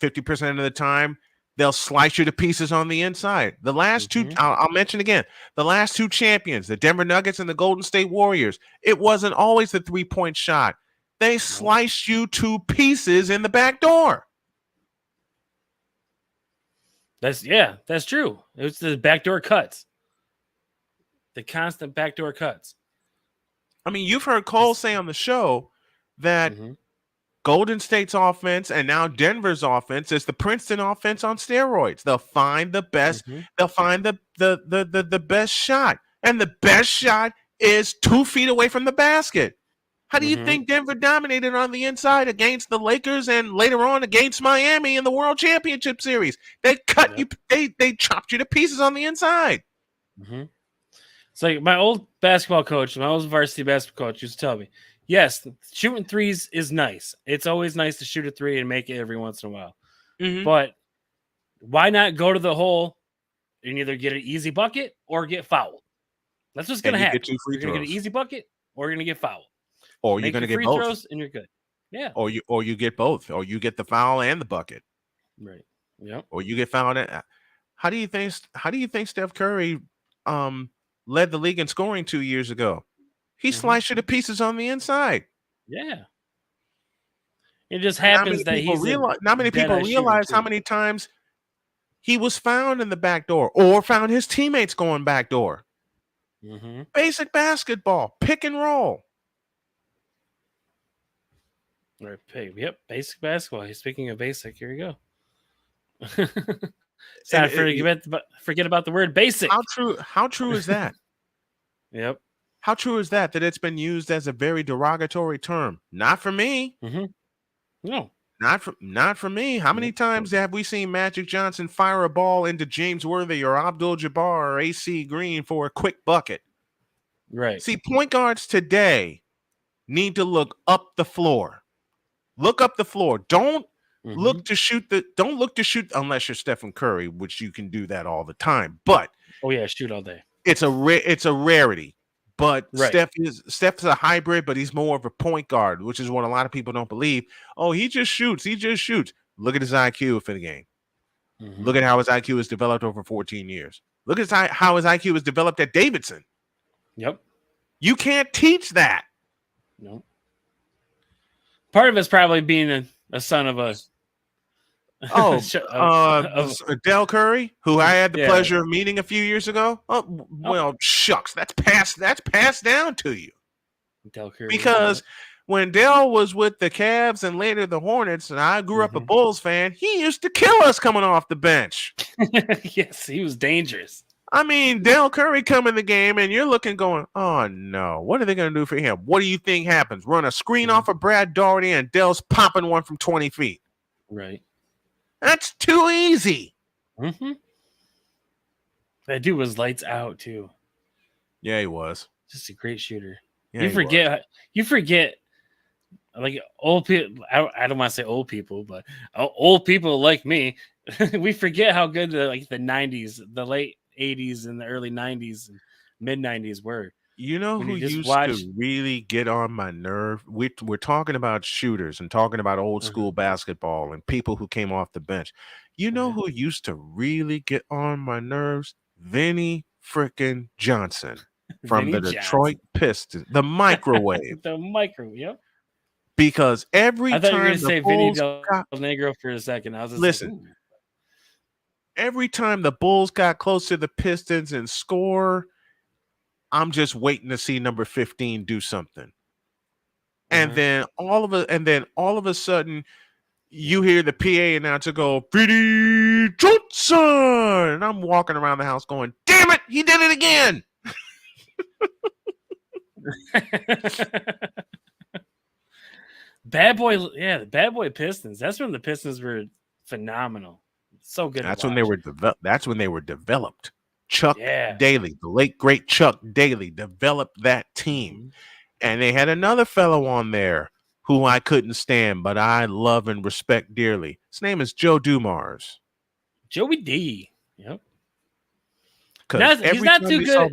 50% of the time they'll slice you to pieces on the inside. The last two, I'll mention again, the last 2 champions, the Denver Nuggets and the Golden State Warriors, it wasn't always the 3-point shot. They sliced you to pieces in the back door. That's true. It was the backdoor cuts. The constant backdoor cuts. I mean, you've heard Cole say on the show that Golden State's offense and now Denver's offense is the Princeton offense on steroids. They'll find the best. They'll find the best shot, and the best shot is 2 feet away from the basket. How do you think Denver dominated on the inside against the Lakers and later on against Miami in the World Championship Series? They cut you. They chopped you to pieces on the inside. It's like my old basketball coach, my old varsity basketball coach used to tell me, yes, shooting threes is nice. It's always nice to shoot a 3 and make it every once in a while. But why not go to the hole and either get an easy bucket or get fouled? That's what's going to happen. You're going to get an easy bucket or you're going to get fouled. Or you're going to get free both. Throws and you're good. Yeah. Or you get both. Or you get the foul and the bucket. Right. Yep. Or you get fouled. How do you think Steph Curry led the league in scoring 2 years ago? He sliced you to pieces on the inside. Yeah. It just happens that not many people realize how many times he was found in the back door or found his teammates going back door. Basic basketball, pick and roll. Right. Yep. Basic basketball. Speaking of basic, here you go. Forget about the word basic. How true is that? Yep. How true is that it's been used as a very derogatory term? Not for me. No. Not for me. How many times have we seen Magic Johnson fire a ball into James Worthy or Abdul-Jabbar or AC Green for a quick bucket? Right. See, point guards today need to look up the floor. Look up the floor. Don't look to shoot unless you're Stephen Curry, which you can do that all the time. But shoot all day. It's a rarity. But Steph's a hybrid, but he's more of a point guard, which is what a lot of people don't believe. Oh, he just shoots. Look at his IQ for the game. Look at how his IQ has developed over 14 years. Look at how his IQ has developed at Davidson. Yep. You can't teach that. No. Part of it's probably being a son of a Del Curry, who I had the pleasure of meeting a few years ago. Oh, well, shucks, that's passed down to you. Del Curry, because when Del was with the Cavs and later the Hornets, and I grew up a Bulls fan, he used to kill us coming off the bench. Yes, he was dangerous. I mean, Del Curry come in the game, and you're looking going, oh, no, what are they going to do for him? What do you think happens? Run a screen off of Brad Daugherty, and Del's popping one from 20 feet. Right. That's too easy. That dude was lights out too. Yeah, he was. Just a great shooter. Yeah, You he forget, like old people. I don't want to say old people, but old people like me, we forget how good the '90s, the late '80s, and the early '90s, and mid '90s were. You know When who you just used watch, to really get on my nerve? We're talking about shooters and talking about old school basketball and people who came off the bench. You know who used to really get on my nerves? Vinny frickin' Johnson from Vinny the Detroit Johnson, Pistons, the microwave. the micro. Yep. Because I every thought you were time gonna the say Vinny Bulls Del got Negro for a second. I was just listen, like, ooh. every time the Bulls got close to the Pistons and score, I'm just waiting to see number 15 do something. And then all of a sudden you hear the PA announcer go, Vinny Johnson. And I'm walking around the house going, damn it, he did it again. Bad boy, yeah, the bad boy Pistons. That's when the Pistons were phenomenal. So good. That's to when they watch. were that's when they were developed. Chuck Yeah. Daly, the late great Chuck Daly, developed that team. And they had another fellow on there who I couldn't stand, but I love and respect dearly. His name is Joe Dumars. Joey D. Yep. Because He's not too good.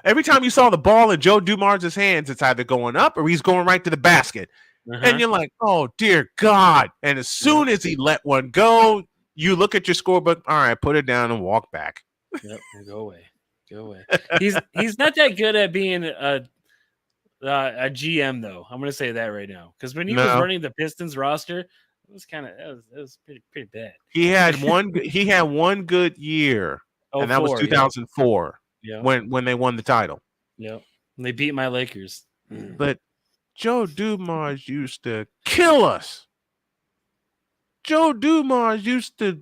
Every time you saw the ball in Joe Dumars' hands, it's either going up or he's going right to the basket. And you're like, oh, dear God. And as soon as he let one go, you look at your scorebook. All right, put it down and walk back. Yep, go away. Go away. He's not that good at being a GM, though. I'm going to say that right now. Because when he was running the Pistons roster, it was pretty bad. He had one good year. And that was 2004 when they won the title. Yep. And they beat my Lakers. But Joe Dumars used to kill us. Joe Dumars used to,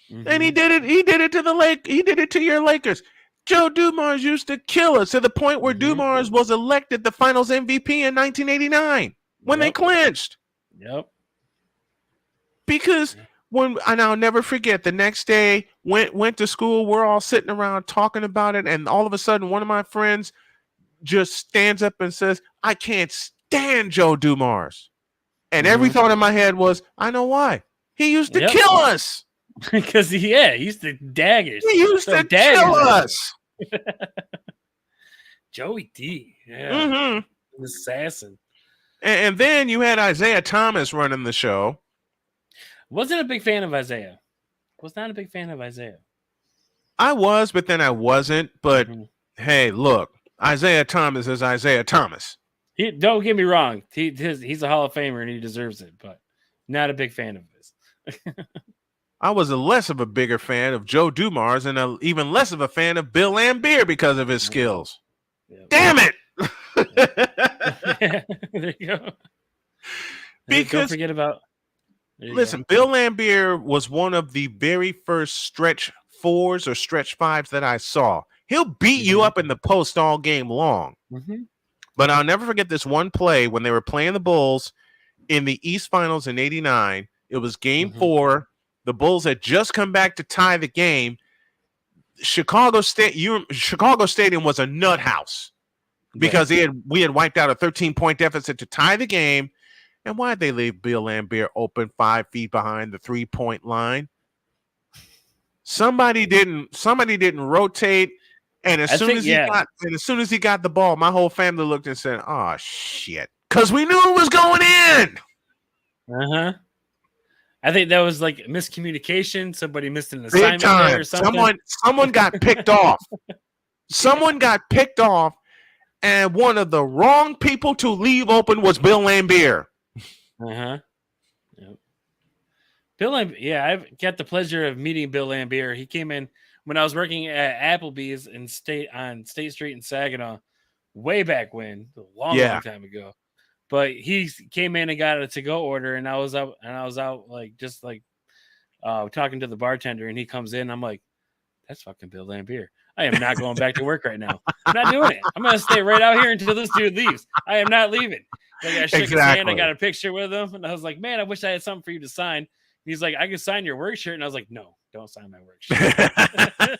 and he did it to the He did it to your Lakers. Joe Dumars used to kill us to the point where Dumars was elected the Finals MVP in 1989 when they clinched. Yep. Because and I'll never forget, the next day went to school. We're all sitting around talking about it, and all of a sudden, one of my friends just stands up and says, "I can't stand Joe Dumars." And every thought in my head was, "I know why. He used to kill us." Because he used to daggers. He used to kill us. Joey D. Yeah. An assassin. And then you had Isaiah Thomas running the show. Wasn't a big fan of Isaiah. Was not a big fan of Isaiah. I was, but then I wasn't. But hey, look, Isaiah Thomas is Isaiah Thomas. Don't get me wrong. He's a Hall of Famer and he deserves it, but not a big fan of his. I was less of a bigger fan of Joe Dumars and even less of a fan of Bill Laimbeer because of his skills. Yep. Damn it! There you go. Because don't forget about. Listen, Bill Laimbeer was one of the very first stretch fours or stretch fives that I saw. He'll beat you up in the post all game long. But I'll never forget this one play when they were playing the Bulls in the East Finals in '89. It was game 4. The Bulls had just come back to tie the game. Chicago Stadium was a nut house because we had wiped out a 13-point deficit to tie the game. And why'd they leave Bill Laimbeer open 5 feet behind the 3-point line? Somebody didn't rotate. And as soon as he got the ball, my whole family looked and said, "Oh shit," because we knew it was going in. I think that was like miscommunication. Somebody missed an assignment there or something. Someone got picked off. Someone got picked off, and one of the wrong people to leave open was Bill Laimbeer. Yep. Bill Laimbeer, I've got the pleasure of meeting Bill Laimbeer. He came in when I was working at Applebee's on State Street in Saginaw, way back when, a long time ago. But he came in and got a to-go order, and I was out talking to the bartender, and he comes in. I'm like, "That's fucking Bill Laimbeer. I am not going back to work right now. I'm not doing it. I'm gonna stay right out here until this dude leaves. I am not leaving." Like I shook his hand. I got a picture with him, and I was like, "Man, I wish I had something for you to sign." And he's like, "I can sign your work shirt," and I was like, "No, don't sign my work shirt."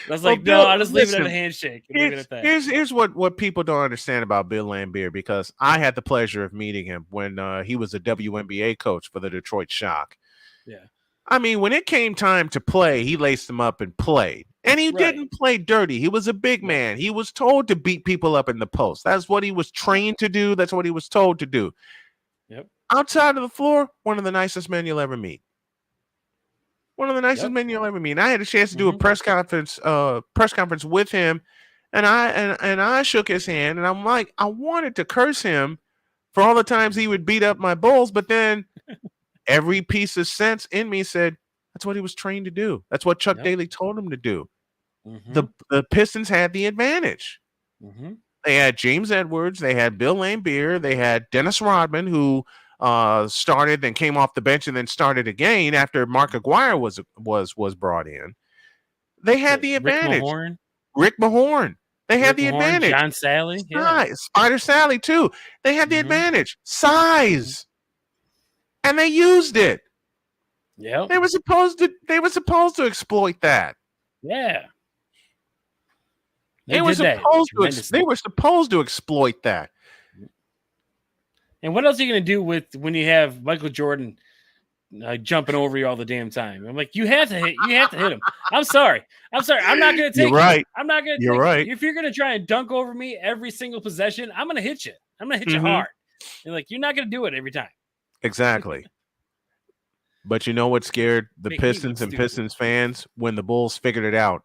I was Well, like, no, Bill, I'll just leave it at a listen, handshake and leave it at that. Here's what people don't understand about Bill Laimbeer, because I had the pleasure of meeting him when he was a WNBA coach for the Detroit Shock. Yeah. I mean, when it came time to play, he laced them up and played. And he didn't play dirty. He was a big man. He was told to beat people up in the post. That's what he was trained to do. That's what he was told to do. Yep. Outside of the floor, one of the nicest men you'll ever meet. One of the nicest men you'll ever meet. And I had a chance to do a press conference with him, and I shook his hand, and I'm like, I wanted to curse him for all the times he would beat up my Bulls, but then every piece of sense in me said that's what he was trained to do. That's what Chuck Daly told him to do. The Pistons had the advantage. They had James Edwards, they had Bill Laimbeer, they had Dennis Rodman, who started and came off the bench and then started again after Mark Aguirre was brought in. They had the advantage. Rick Mahorn. They had the advantage. John Sally. Spider Sally, too. They had the advantage. Size. And they used it. Yeah. They were supposed to exploit that. Yeah. They were supposed to exploit that. And what else are you going to do when you have Michael Jordan jumping over you all the damn time? I'm like, you have to hit him. I'm sorry. I'm not going to take You're right. it. I'm not going to You're right. If you're going to try and dunk over me every single possession, I'm going to hit you. I'm going to hit you hard. And like, you're not going to do it every time. Exactly. But you know what scared the Pistons and Pistons fans when the Bulls figured it out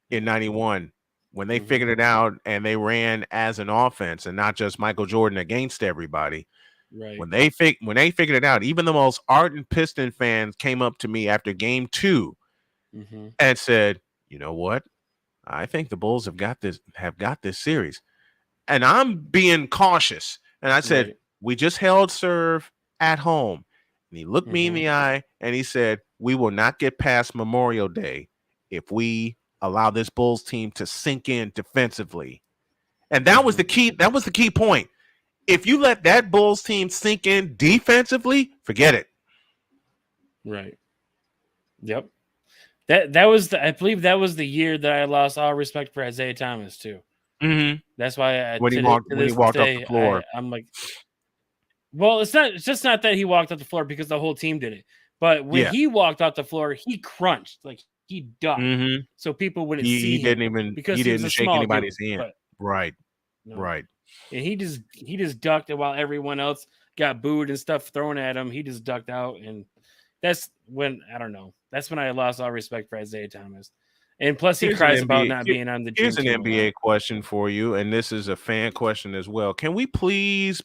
in 91? When they figured it out and they ran as an offense and not just Michael Jordan against everybody. Right. When they figured it out, even the most ardent Piston fans came up to me after game 2 and said, "You know what? I think the Bulls have got this series." And I'm being cautious. And I said, "We just held serve at home." And he looked me in the eye and he said, "We will not get past Memorial Day if we allow this Bulls team to sink in defensively." And that was the key. That was the key point. If you let that Bulls team sink in defensively, forget it. Right. Yep. That was I believe that was the year that I lost all respect for Isaiah Thomas too. That's why when he walked off the floor, I'm like, well, it's just not that he walked off the floor because the whole team did it, but when he walked off the floor, he crunched, like he ducked, so people wouldn't see he didn't him even because he he was didn't a shake small anybody's dude, hand. Right. And he just ducked, and while everyone else got booed and stuff thrown at him, he just ducked out, and that's when that's when I lost all respect for Isaiah Thomas. And plus, he cries about not being on the. Here's an NBA question for you, and this is a fan question as well. Can we please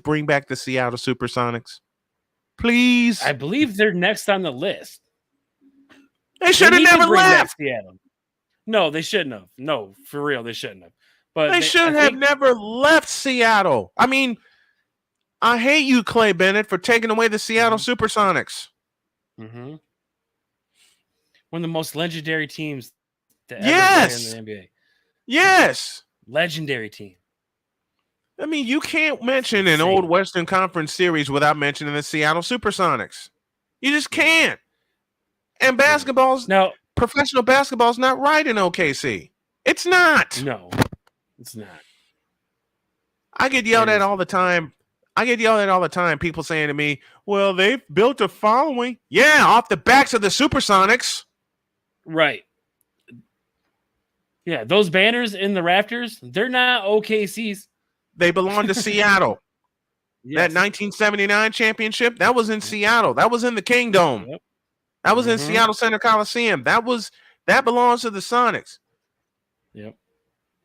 bring back the Seattle SuperSonics? Please. I believe they're next on the list. They should have never left Seattle. No, they shouldn't have. No, for real, they shouldn't have. But they should have never left Seattle. I mean, I hate you, Clay Bennett, for taking away the Seattle SuperSonics. One of the most legendary teams to ever play in the NBA. Yes. Legendary team. I mean, you can't mention an old Western Conference series without mentioning the Seattle SuperSonics. You just can't. And professional basketball's not right in OKC. It's not. No, it's not. I get yelled at all the time. People saying to me, well, they've built a following. Yeah, off the backs of the SuperSonics. Right. Yeah, those banners in the rafters, they're not OKC's. They belong to Seattle. That 1979 championship, that was in Seattle. That was in the Kingdom. That was in Seattle Center Coliseum. That belongs to the Sonics. Yep.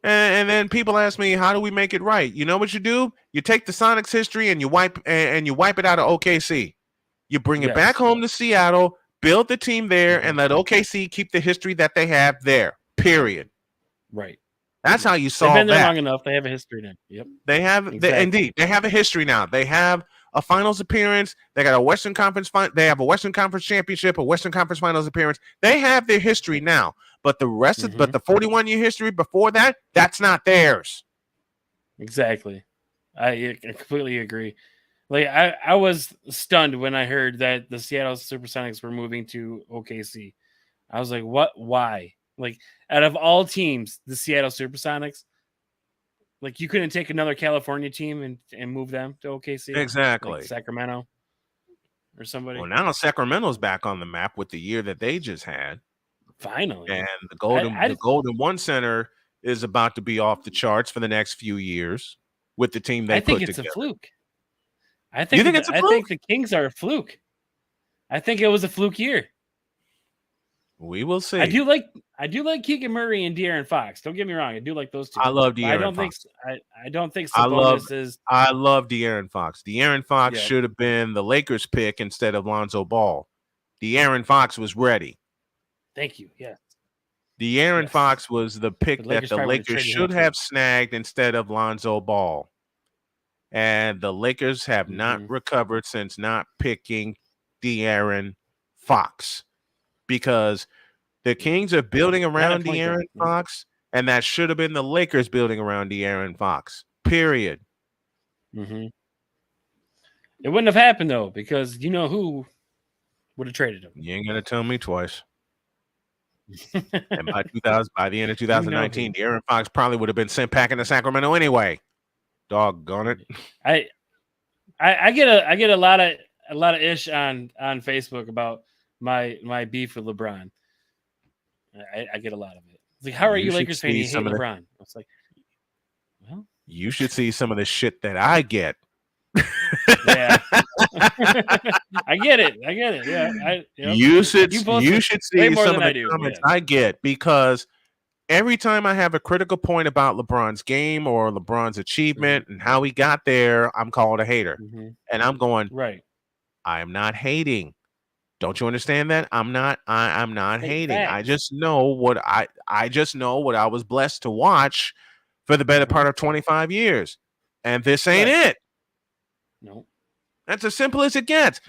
And then people ask me, how do we make it right? You know what you do? You take the Sonics history and you wipe it out of OKC. You bring it back home to Seattle, build the team there, and let OKC keep the history that they have there. Period. Right. That's how you solve that. They've been there long enough. They have a history now. Yep. They have indeed. They have a history now. They have a finals appearance. They got a Western Conference they have a Western Conference championship, a Western Conference finals appearance. They have their history now. But the rest of the 41-year history before that, that's not theirs. Exactly. I completely agree. Like I was stunned when I heard that the Seattle SuperSonics were moving to OKC. I was like, what? Why? Like, out of all teams, the Seattle Supersonics, like, you couldn't take another California team and move them to OKC? Exactly. Like Sacramento or somebody? Well, now Sacramento's back on the map with the year that they just had. Finally. And the Golden One Center is about to be off the charts for the next few years with the team they I think put it's together. a fluke. You think it's a fluke? I think the Kings are a fluke. I think it was a fluke year. We will see. I do like Keegan Murray and De'Aaron Fox. Don't get me wrong. I do like those two. I love But De'Aaron Fox. I don't think Sabonis is. I love De'Aaron Fox. De'Aaron Fox Yeah. should have been the Lakers pick instead of Lonzo Ball. De'Aaron Fox was ready. Thank you. Yeah. De'Aaron Yes. Fox was the pick The that Lakers the probably would've Lakers traded should him have snagged instead of Lonzo Ball. And the Lakers have not recovered since not picking De'Aaron Fox, because the Kings are building around point guard. De'Aaron Fox, and that should have been the Lakers building around De'Aaron Fox. Period. Mm-hmm. It wouldn't have happened though, because you know who would have traded him. You ain't gonna tell me twice. And by the end of 2019, De'Aaron Fox probably would have been sent packing to Sacramento anyway. Doggone it. I get a lot of ish on Facebook about my beef with LeBron. I get a lot of it. It's like, how are you Lakers fan? You hate LeBron. It's like, well, you should see some of the shit that I get. Yeah. I get it. Yeah. You should see way more some than of I the do, comments yeah. I get, because every time I have a critical point about LeBron's game or LeBron's achievement and how he got there, I'm called a hater. And I'm going, right. I am not hating. Don't you understand that? I'm not hating. Facts. I just know what I was blessed to watch for the better part of 25 years. And this ain't it. No. That's as simple as it gets.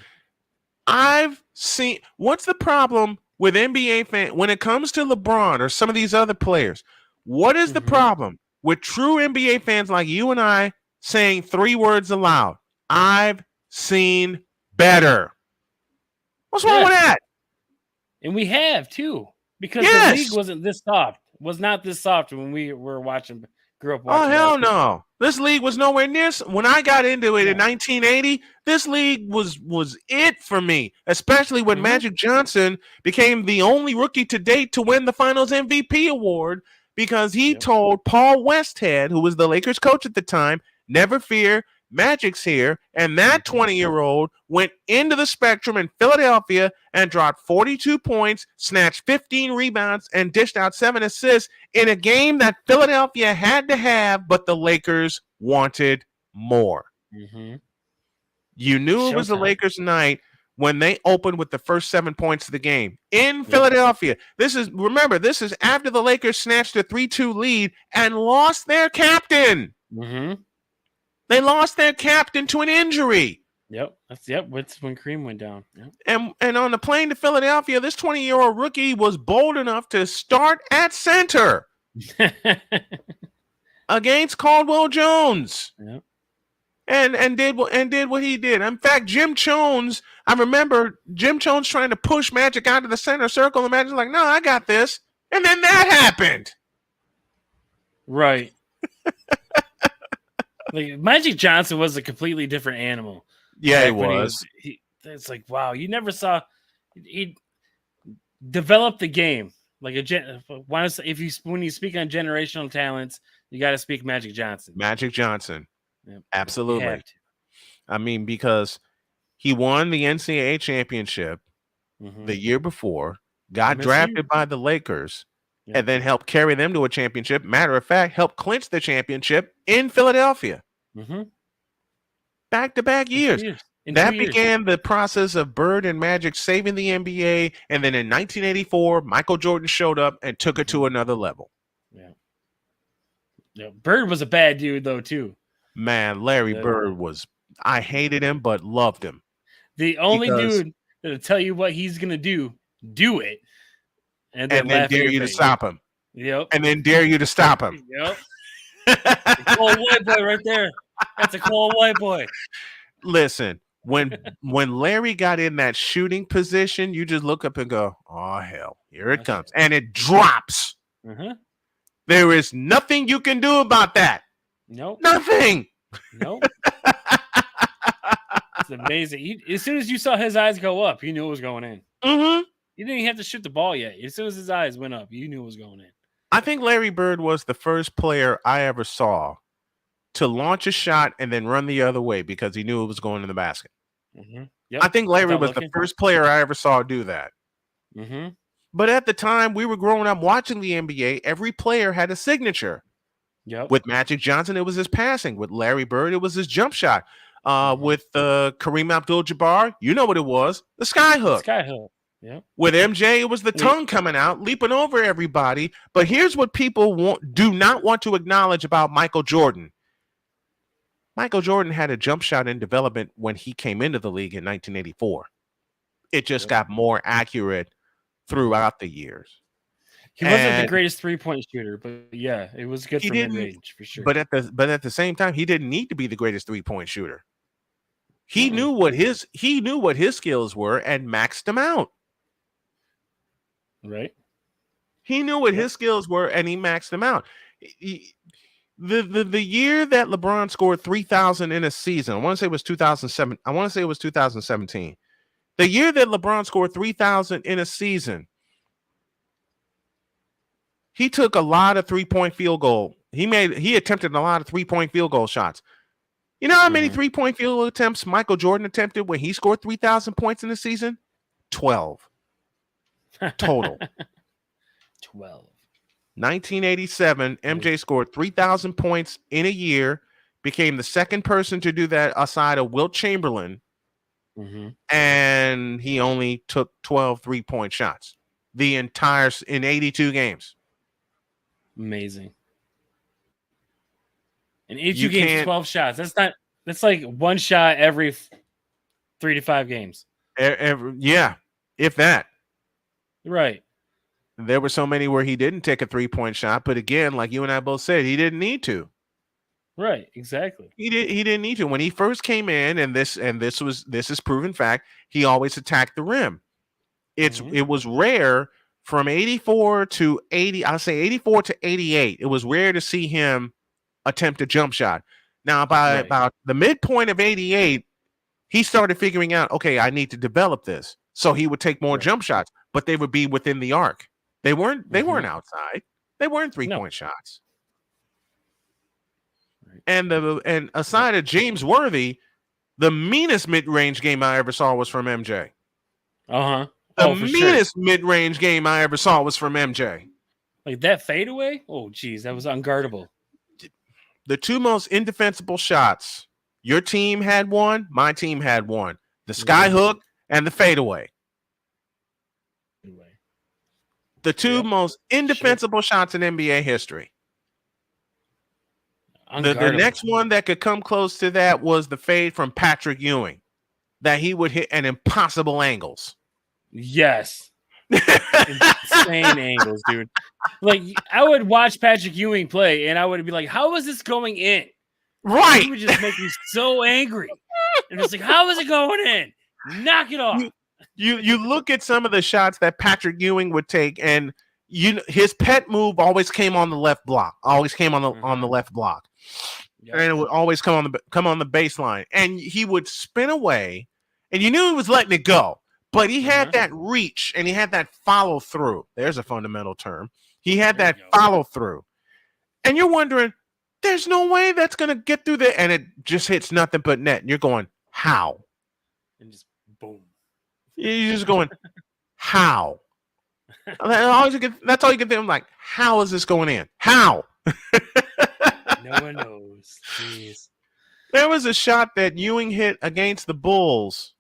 I've seen, what's the problem with NBA fans when it comes to LeBron or some of these other players? What is the problem with true NBA fans like you and I saying 3 words aloud? I've seen better. What's wrong with that? And we have too, because Yes. the league was not this soft when we were grew up watching. Oh, hell basketball. no. This league was nowhere near. When I got into it in 1980, this league was it for me, especially when Magic Johnson became the only rookie to date to win the Finals MVP award, because he told Paul Westhead, who was the Lakers coach at the time, never fear, Magic's here. And that 20-year-old went into the Spectrum in Philadelphia and dropped 42 points, snatched 15 rebounds, and dished out 7 assists in a game that Philadelphia had to have, but the Lakers wanted more. You knew it was the Lakers' night when they opened with the first 7 points of the game in Philadelphia. This is after the Lakers snatched a 3-2 lead and lost their captain. They lost their captain to an injury. That's when Kareem went down. And on the plane to Philadelphia, this 20-year-old rookie was bold enough to start at center against Caldwell Jones. And did what he did. In fact, Jim Jones, I remember Jim Jones trying to push Magic out of the center circle, and Magic's like, no, I got this. And then that happened. Right. Like, Magic Johnson was a completely different animal. Yeah, he was. It's like, wow, you never saw he developed the game like when you speak on generational talents, you got to speak Magic Johnson. Magic Johnson, absolutely. You have to. I mean, because he won the NCAA championship the year before, got drafted by the Lakers. And then helped carry them to a championship. Matter of fact, helped clinch the championship in Philadelphia. Back-to-back years. That began the process of Bird and Magic saving the NBA. And then in 1984, Michael Jordan showed up and took it to another level. Yeah. Bird was a bad dude, though, too. Man, Larry Bird was, I hated him, but loved him. The only dude that'll tell you what he's going to do it. And then dare you to stop him. Yep. And then dare you to stop him. Yep. Cold white boy right there. That's a cold white boy. Listen, When Larry got in that shooting position, you just look up and go, "Oh hell, here it comes," and it drops. Uh-huh. There is nothing you can do about that. Nope. Nothing. Nope. It's amazing. As soon as you saw his eyes go up, you knew it was going in. Mm-hmm. You didn't even have to shoot the ball yet. As soon as his eyes went up, you knew it was going in. I think Larry Bird was the first player I ever saw to launch a shot and then run the other way because he knew it was going in the basket. Mm-hmm. Yep. I think Larry was the first player I ever saw do that. Mm-hmm. But at the time we were growing up watching the NBA, every player had a signature. Yep. With Magic Johnson, it was his passing. With Larry Bird, it was his jump shot. With Kareem Abdul-Jabbar, you know what it was, the sky hook. Yep. With MJ, it was the tongue coming out, leaping over everybody. But here's what people do not want to acknowledge about Michael Jordan. Michael Jordan had a jump shot in development when he came into the league in 1984. It just got more accurate throughout the years. He wasn't the greatest three-point shooter, but yeah, it was good for mid-range for sure. But at the same time, he didn't need to be the greatest three-point shooter. He knew what his skills were and maxed them out. Right. He knew what his skills were and he maxed them out. The year that LeBron scored 3,000 in a season, I want to say it was 2007. I want to say it was 2017. The year that LeBron scored 3,000 in a season, he took a lot of three-point field goal. He attempted a lot of three-point field goal shots. You know how many three-point field goal attempts Michael Jordan attempted when he scored 3,000 points in the season? 12 total. 12. 1987, MJ scored 3,000 points in a year, became the second person to do that aside of Wilt Chamberlain, and he only took 12 three-point shots in 82 games. Amazing. In 82 games, 12 shots. That's like one shot every 3 to 5 games. Yeah, if that. Right. There were so many where he didn't take a three-point shot, but again, like you and I both said, he didn't need to. Right, exactly. He didn't need to. When he first came in, and this is proven fact, he always attacked the rim. It was rare from 84 to 80, I'll say 84 to 88. It was rare to see him attempt a jump shot. Now, by about the midpoint of 88, he started figuring out, okay, I need to develop this. So he would take more jump shots, but they would be within the arc. They weren't outside. They weren't three-point shots. Right. And aside of James Worthy, the meanest mid-range game I ever saw was from MJ. Uh-huh. The meanest mid-range game I ever saw was from MJ. Like that fadeaway? Oh, geez, that was unguardable. The two most indefensible shots. Your team had one. My team had one. The sky hook and the fadeaway. The two most indefensible shots in NBA history. The next one that could come close to that was the fade from Patrick Ewing that he would hit at impossible angles. Yes. Insane angles, dude. Like, I would watch Patrick Ewing play and I would be like, how is this going in? Right. He would just make me so angry. And it's like, how is it going in? Knock it off. You look at some of the shots that Patrick Ewing would take, and his pet move always came on the left block. Always came on the left block, and it would always come on the baseline. And he would spin away, and you knew he was letting it go, but he had that reach and he had that follow through. There's a fundamental term. He had that follow through, and you're wondering, there's no way that's gonna get through there, and it just hits nothing but net. And you're going, how? And just boom. You're just going, how? That's all you can think. I'm like, how is this going in? How? No one knows. Jeez. There was a shot that Ewing hit against the Bulls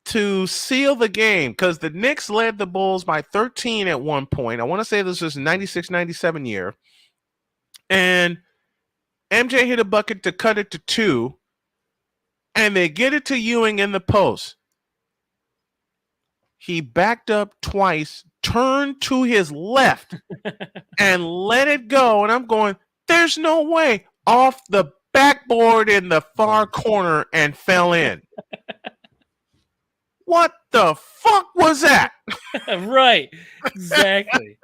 to seal the game because the Knicks led the Bulls by 13 at one point. I want to say this was 96-97 year. And MJ hit a bucket to cut it to 2. And they get it to Ewing in the post. He backed up twice, turned to his left, and let it go. And I'm going, there's no way. Off the backboard in the far corner and fell in. What the fuck was that? Right. Exactly.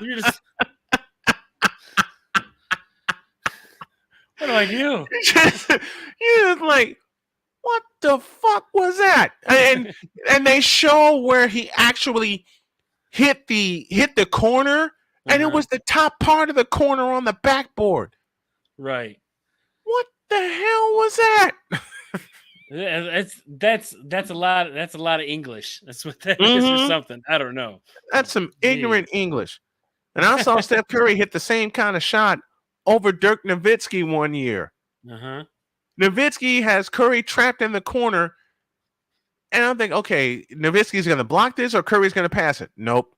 You're just. What do I do? You're just like, what the fuck was that? And they show where he actually hit the corner, and it was the top part of the corner on the backboard. Right. What the hell was that? That's a lot. That's a lot of English. That's what that is or something. I don't know. That's some ignorant English. And I saw Steph Curry hit the same kind of shot over Dirk Nowitzki one year. Nowitzki has Curry trapped in the corner, and I'm thinking, okay, Nowitzki's going to block this or Curry's going to pass it. Nope.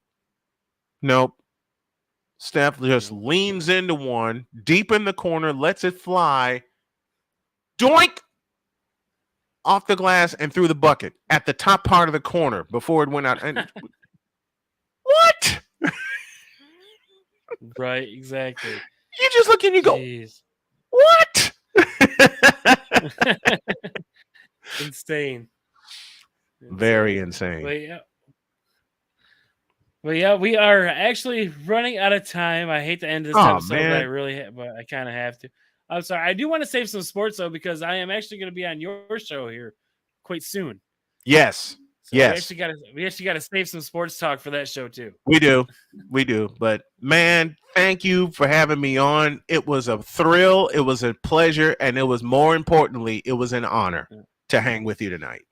Steph just leans into one, deep in the corner, lets it fly, doink, off the glass and through the bucket at the top part of the corner before it went out. And what? Right, exactly. You just look and you go, Jeez. what? Insane. Very insane. But yeah, we are actually running out of time. I hate to end this episode, but I kind of have to. I'm sorry. I do want to save some sports though, because I am actually going to be on your show here quite soon. Yes. So yes. We actually got to save some sports talk for that show too. We do. But man, thank you for having me on. It was a thrill. It was a pleasure. And it was, more importantly, it was an honor to hang with you tonight.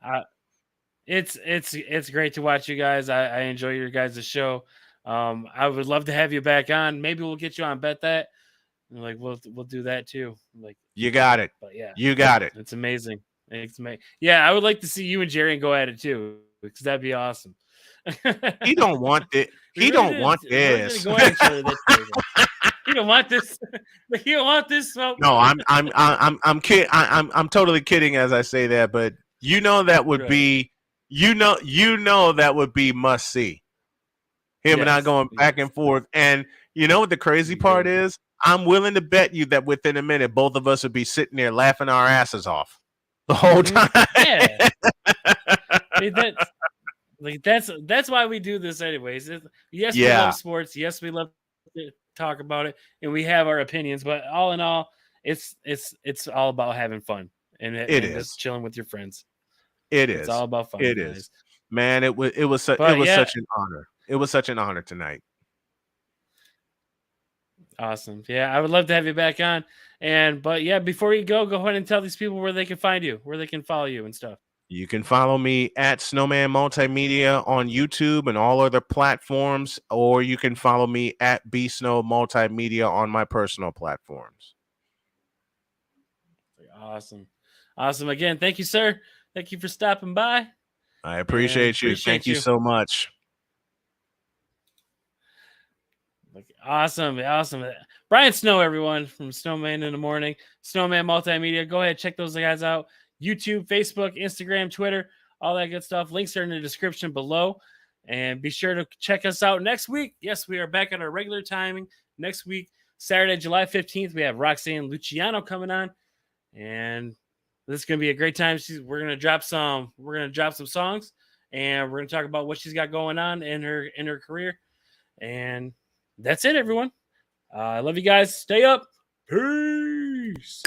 It's great to watch you guys. I enjoy your guys' show. I would love to have you back on. Maybe we'll get you on Bet That. Like we'll do that too. Like you got it. But yeah, you got it. It's amazing. It's amazing. Yeah, I would like to see you and Jerry go at it too, because that'd be awesome. He don't want it. He don't want this. Go at each other this way, you don't want this. You don't want this. Smoke. No, I'm kidding. I'm totally kidding as I say that, but you know that would be you know that would be must see. Him and I going back and forth, and you know what the crazy part is? I'm willing to bet you that within a minute, both of us would be sitting there laughing our asses off the whole time. Yeah. That's why we do this anyways. Yes, we love sports. Yes, we love to talk about it, and we have our opinions. But all in all, it's all about having fun and just chilling with your friends. It's all about fun. It is, man. It was such an honor. It was such an honor tonight. Awesome. Yeah, I would love to have you back on. But before you go ahead and tell these people where they can find you, where they can follow you and stuff. You can follow me at Snowman Multimedia on YouTube and all other platforms, or you can follow me at BSnow Multimedia on my personal platforms. Awesome. Again, thank you, sir. Thank you for stopping by. I appreciate you. Thank you so much. Awesome. Brian Snow, everyone, from Snowman in the Morning, Snowman Multimedia. Go ahead, check those guys out. YouTube, Facebook, Instagram, Twitter, all that good stuff. Links are in the description below. And be sure to check us out next week. Yes, we are back at our regular timing. Next week, Saturday, July 15th, we have Roxanne Luciano coming on. And this is going to be a great time. We're going to drop some songs, and we're going to talk about what she's got going on in her career. And that's it, everyone. I love you guys. Stay up. Peace.